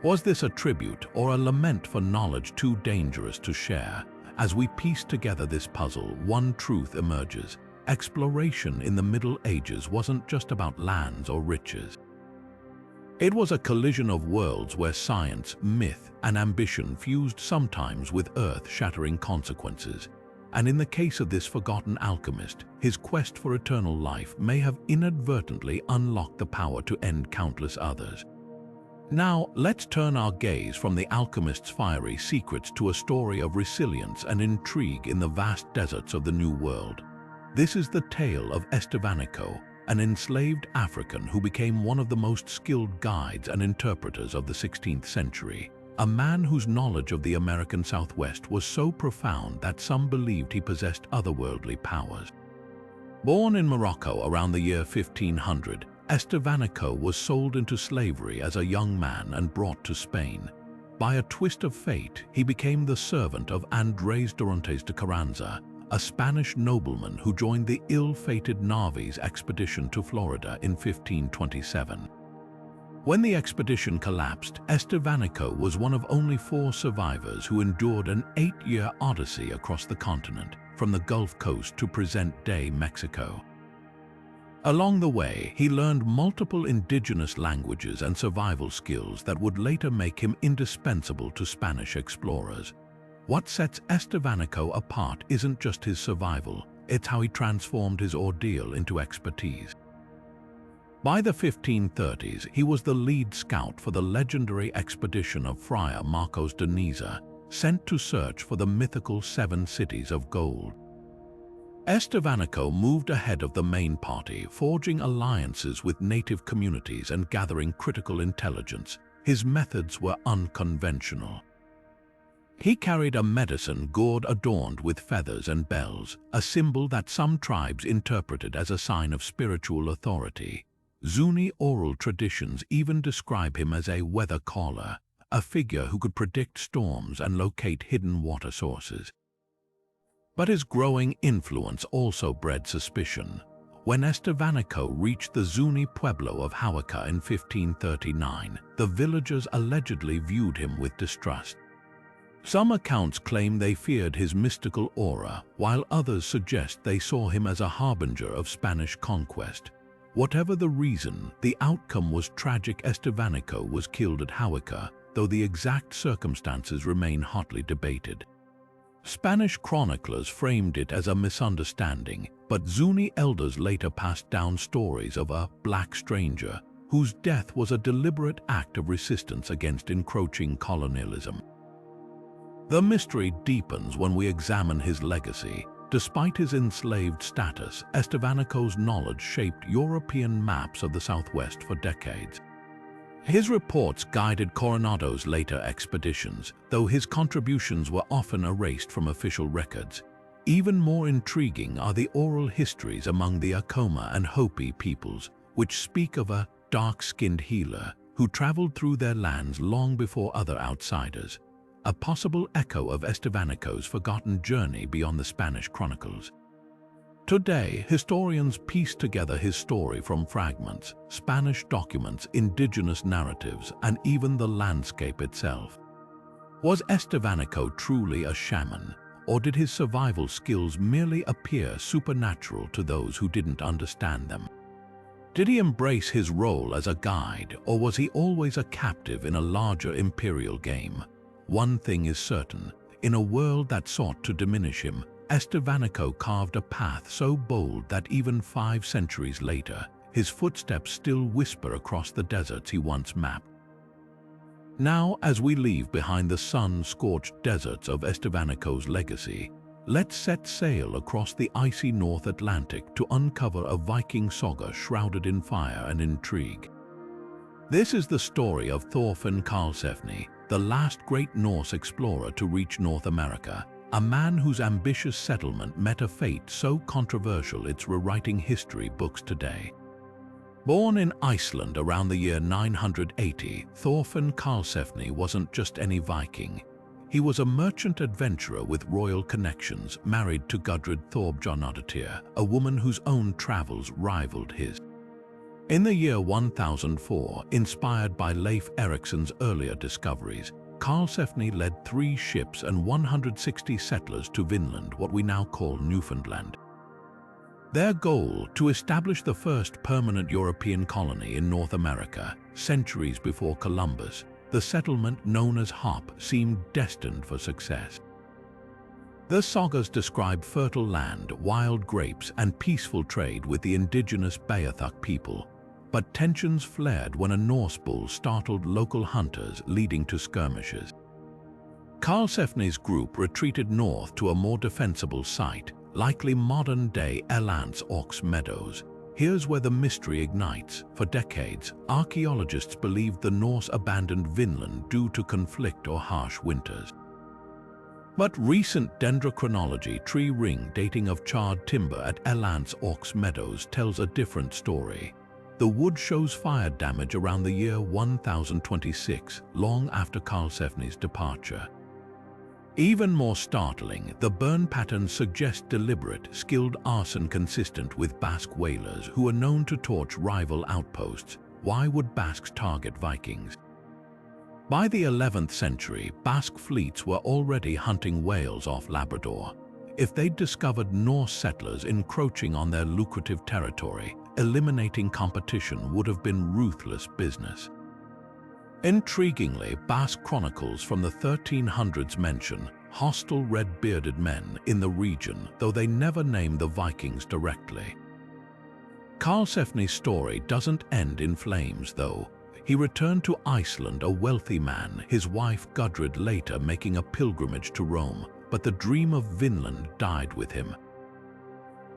Was this a tribute or a lament for knowledge too dangerous to share? As we piece together this puzzle, one truth emerges. Exploration in the Middle Ages wasn't just about lands or riches. It was a collision of worlds where science, myth, and ambition fused, sometimes with earth-shattering consequences. And in the case of this forgotten alchemist, his quest for eternal life may have inadvertently unlocked the power to end countless others. Now, let's turn our gaze from the alchemist's fiery secrets to a story of resilience and intrigue in the vast deserts of the New World. This is the tale of Estevanico, an enslaved African who became one of the most skilled guides and interpreters of the 16th century, a man whose knowledge of the American Southwest was so profound that some believed he possessed otherworldly powers. Born in Morocco around the year 1500, Estevanico was sold into slavery as a young man and brought to Spain. By a twist of fate, he became the servant of Andrés Dorantes de Carranza, a Spanish nobleman who joined the ill-fated Narvaez expedition to Florida in 1527. When the expedition collapsed, Estevanico was one of only 4 survivors who endured an 8-year odyssey across the continent, from the Gulf Coast to present-day Mexico. Along the way, he learned multiple indigenous languages and survival skills that would later make him indispensable to Spanish explorers. What sets Estevanico apart isn't just his survival, it's how he transformed his ordeal into expertise. By the 1530s, he was the lead scout for the legendary expedition of Friar Marcos de Niza, sent to search for the mythical 7 cities of gold. Estevanico moved ahead of the main party, forging alliances with native communities and gathering critical intelligence. His methods were unconventional. He carried a medicine gourd adorned with feathers and bells, a symbol that some tribes interpreted as a sign of spiritual authority. Zuni oral traditions even describe him as a weather caller, a figure who could predict storms and locate hidden water sources. But his growing influence also bred suspicion. When Estevanico reached the Zuni pueblo of Huaca in 1539, the villagers allegedly viewed him with distrust. Some accounts claim they feared his mystical aura, while others suggest they saw him as a harbinger of Spanish conquest. Whatever the reason, the outcome was tragic. Estevanico was killed at Huaca, though the exact circumstances remain hotly debated. Spanish chroniclers framed it as a misunderstanding, but Zuni elders later passed down stories of a black stranger whose death was a deliberate act of resistance against encroaching colonialism. The mystery deepens when we examine his legacy. Despite his enslaved status, Estevanico's knowledge shaped European maps of the Southwest for decades. His reports guided Coronado's later expeditions, though his contributions were often erased from official records. Even more intriguing are the oral histories among the Acoma and Hopi peoples, which speak of a dark-skinned healer who traveled through their lands long before other outsiders, a possible echo of Estevanico's forgotten journey beyond the Spanish chronicles. Today, historians piece together his story from fragments, Spanish documents, indigenous narratives, and even the landscape itself. Was Estevanico truly a shaman, or did his survival skills merely appear supernatural to those who didn't understand them? Did he embrace his role as a guide, or was he always a captive in a larger imperial game? One thing is certain, in a world that sought to diminish him, Estevanico carved a path so bold that even 5 centuries later, his footsteps still whisper across the deserts he once mapped. Now, as we leave behind the sun-scorched deserts of Estevanico's legacy, let's set sail across the icy North Atlantic to uncover a Viking saga shrouded in fire and intrigue. This is the story of Thorfinn Karlsefni, the last great Norse explorer to reach North America, a man whose ambitious settlement met a fate so controversial it's rewriting history books today. Born in Iceland around the year 980, Thorfinn Karlsefni wasn't just any Viking. He was a merchant adventurer with royal connections, married to Gudrid Thorbjarnardóttir, a woman whose own travels rivaled his. In the year 1004, inspired by Leif Eriksson's earlier discoveries, Karlsefni led 3 ships and 160 settlers to Vinland, what we now call Newfoundland. Their goal, to establish the first permanent European colony in North America, centuries before Columbus, the settlement known as Hop seemed destined for success. The sagas describe fertile land, wild grapes, and peaceful trade with the indigenous Beothuk people. But tensions flared when a Norse bull startled local hunters, leading to skirmishes. Karlsefni's group retreated north to a more defensible site, likely modern-day Elance Ox Meadows. Here's where the mystery ignites. For decades, archaeologists believed the Norse abandoned Vinland due to conflict or harsh winters. But recent dendrochronology tree ring dating of charred timber at Elance Ox Meadows tells a different story. The wood shows fire damage around the year 1026, long after Karlsefni's departure. Even more startling, the burn patterns suggest deliberate, skilled arson consistent with Basque whalers who are known to torch rival outposts. Why would Basques target Vikings? By the 11th century, Basque fleets were already hunting whales off Labrador. If they'd discovered Norse settlers encroaching on their lucrative territory, eliminating competition would have been ruthless business. Intriguingly, Basque chronicles from the 1300s mention hostile red-bearded men in the region, though they never name the Vikings directly. Karlsefni's story doesn't end in flames, though. He returned to Iceland a wealthy man, his wife Gudrid later making a pilgrimage to Rome, but the dream of Vinland died with him.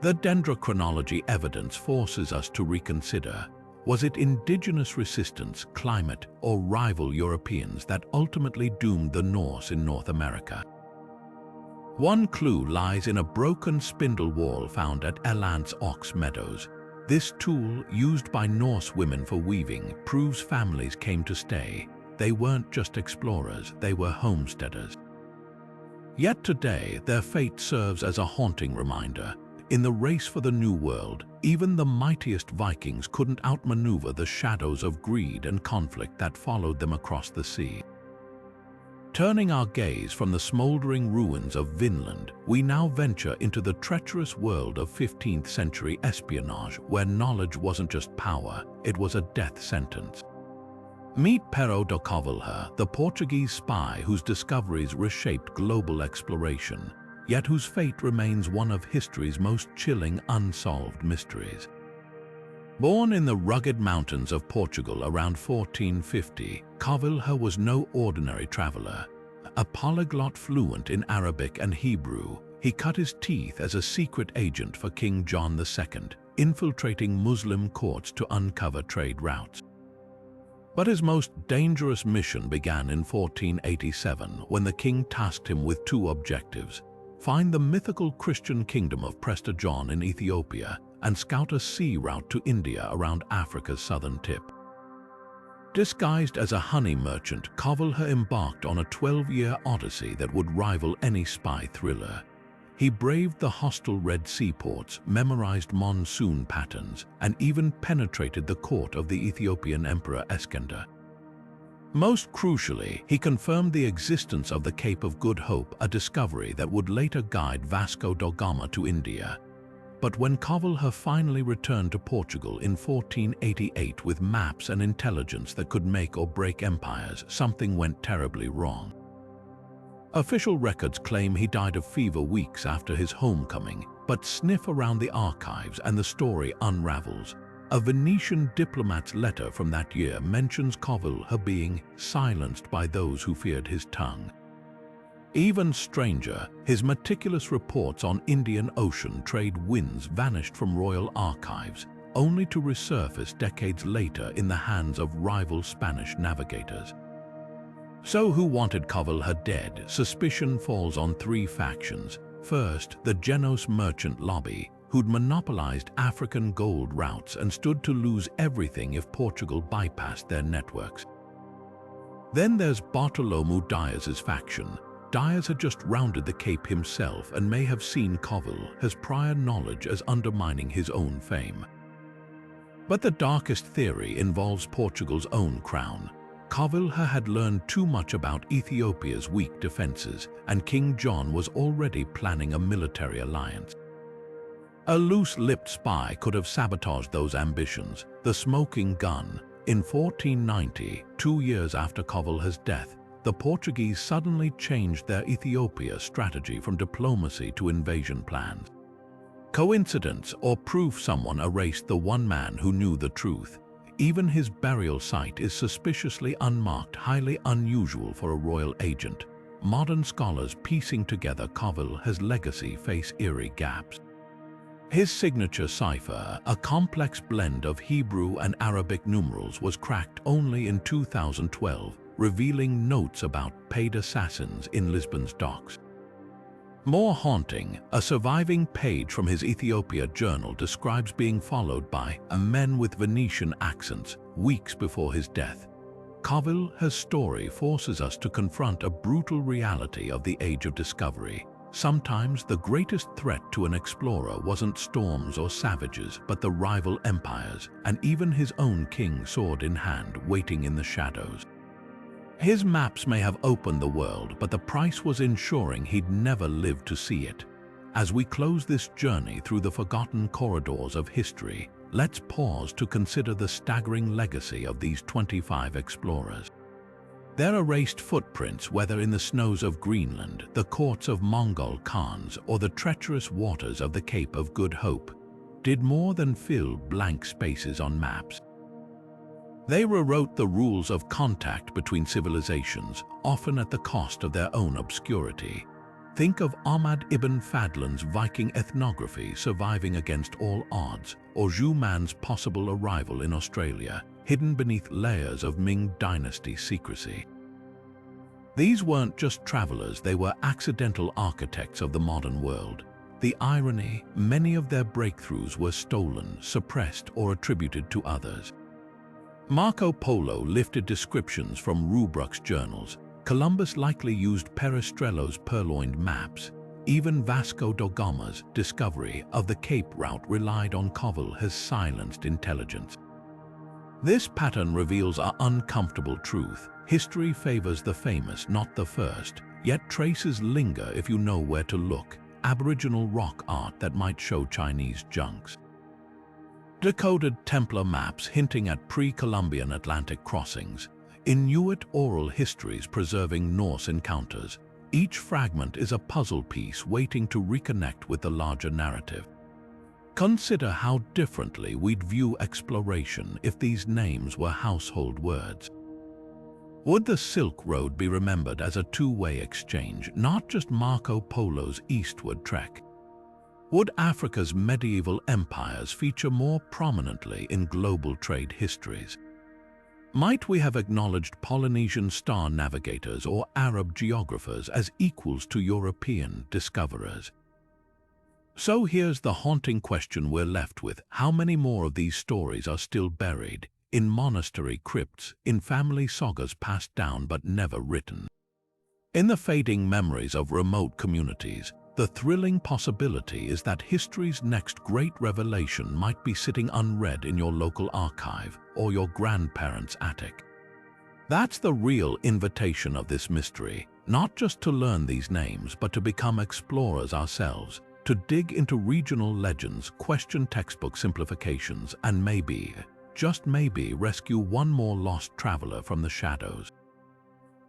The dendrochronology evidence forces us to reconsider, was it indigenous resistance, climate, or rival Europeans that ultimately doomed the Norse in North America? One clue lies in a broken spindle whorl found at Elant's Ox Meadows. This tool, used by Norse women for weaving, proves families came to stay. They weren't just explorers, they were homesteaders. Yet today, their fate serves as a haunting reminder. In the race for the New World, even the mightiest Vikings couldn't outmaneuver the shadows of greed and conflict that followed them across the sea. Turning our gaze from the smoldering ruins of Vinland, we now venture into the treacherous world of 15th century espionage, where knowledge wasn't just power, it was a death sentence. Meet Pero de Covilhã, the Portuguese spy whose discoveries reshaped global exploration, yet whose fate remains one of history's most chilling unsolved mysteries. Born in the rugged mountains of Portugal around 1450, Covilhã was no ordinary traveler. A polyglot fluent in Arabic and Hebrew, he cut his teeth as a secret agent for King John II, infiltrating Muslim courts to uncover trade routes. But his most dangerous mission began in 1487 when the king tasked him with two objectives: find the mythical Christian kingdom of Prester John in Ethiopia and scout a sea route to India around Africa's southern tip. Disguised as a honey merchant, Covilhã embarked on a 12-year odyssey that would rival any spy thriller. He braved the hostile Red Sea ports, memorized monsoon patterns, and even penetrated the court of the Ethiopian Emperor Eskender. Most crucially, he confirmed the existence of the Cape of Good Hope, a discovery that would later guide Vasco da Gama to India. But when Covilhã finally returned to Portugal in 1488 with maps and intelligence that could make or break empires, something went terribly wrong. Official records claim he died of fever weeks after his homecoming, but sniff around the archives and the story unravels. A Venetian diplomat's letter from that year mentions Covilhã being silenced by those who feared his tongue. Even stranger, his meticulous reports on Indian Ocean trade winds vanished from royal archives, only to resurface decades later in the hands of rival Spanish navigators. So who wanted Covilhã dead? Suspicion falls on three factions. First, the Genos merchant lobby, who'd monopolized African gold routes and stood to lose everything if Portugal bypassed their networks. Then there's Bartolomeu Dias's faction. Dias had just rounded the Cape himself and may have seen Covilhã's prior knowledge as undermining his own fame. But the darkest theory involves Portugal's own crown. Covilhã had learned too much about Ethiopia's weak defenses, and King John was already planning a military alliance. A loose-lipped spy could have sabotaged those ambitions. The smoking gun. In 1490, 2 years after Covilhã's death, the Portuguese suddenly changed their Ethiopia strategy from diplomacy to invasion plans. Coincidence or proof someone erased the one man who knew the truth? Even his burial site is suspiciously unmarked, highly unusual for a royal agent. Modern scholars piecing together Covilhã's legacy face eerie gaps. His signature cipher, a complex blend of Hebrew and Arabic numerals, was cracked only in 2012, revealing notes about paid assassins in Lisbon's docks. More haunting, a surviving page from his Ethiopia journal describes being followed by men with Venetian accents weeks before his death. Covilhã's story forces us to confront a brutal reality of the Age of Discovery. Sometimes the greatest threat to an explorer wasn't storms or savages, but the rival empires, and even his own king sword in hand waiting in the shadows. His maps may have opened the world, but the price was ensuring he'd never live to see it. As we close this journey through the forgotten corridors of history, let's pause to consider the staggering legacy of these 25 explorers. Their erased footprints, whether in the snows of Greenland, the courts of Mongol Khans, or the treacherous waters of the Cape of Good Hope, did more than fill blank spaces on maps. They rewrote the rules of contact between civilizations, often at the cost of their own obscurity. Think of Ahmad ibn Fadlan's Viking ethnography surviving against all odds, or Zhu Man's possible arrival in Australia, hidden beneath layers of Ming Dynasty secrecy. These weren't just travelers, they were accidental architects of the modern world. The irony, many of their breakthroughs were stolen, suppressed, or attributed to others. Marco Polo lifted descriptions from Rubruck's journals. Columbus likely used Perestrello's purloined maps. Even Vasco da Gama's discovery of the Cape route relied on Covell silenced intelligence. This pattern reveals our uncomfortable truth. History favors the famous, not the first, yet traces linger if you know where to look. Aboriginal rock art that might show Chinese junks. Decoded Templar maps hinting at pre-Columbian Atlantic crossings. Inuit oral histories preserving Norse encounters. Each fragment is a puzzle piece waiting to reconnect with the larger narrative. Consider how differently we'd view exploration if these names were household words. Would the Silk Road be remembered as a two-way exchange, not just Marco Polo's eastward trek? Would Africa's medieval empires feature more prominently in global trade histories? Might we have acknowledged Polynesian star navigators or Arab geographers as equals to European discoverers? So here's the haunting question we're left with. How many more of these stories are still buried? In monastery crypts, in family sagas passed down but never written? In the fading memories of remote communities, the thrilling possibility is that history's next great revelation might be sitting unread in your local archive or your grandparents' attic. That's the real invitation of this mystery, not just to learn these names, but to become explorers ourselves, to dig into regional legends, question textbook simplifications, and maybe, just maybe, rescue one more lost traveler from the shadows.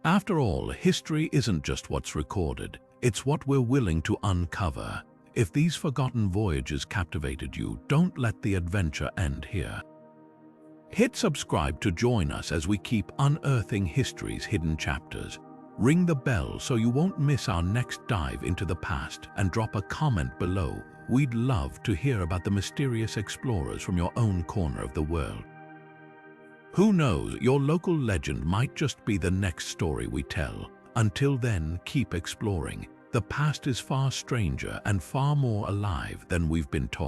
After all, history isn't just what's recorded, it's what we're willing to uncover. If these forgotten voyages captivated you, don't let the adventure end here. Hit subscribe to join us as we keep unearthing history's hidden chapters. Ring the bell so you won't miss our next dive into the past, and drop a comment below. We'd love to hear about the mysterious explorers from your own corner of the world. Who knows, your local legend might just be the next story we tell. Until then, keep exploring. The past is far stranger and far more alive than we've been taught.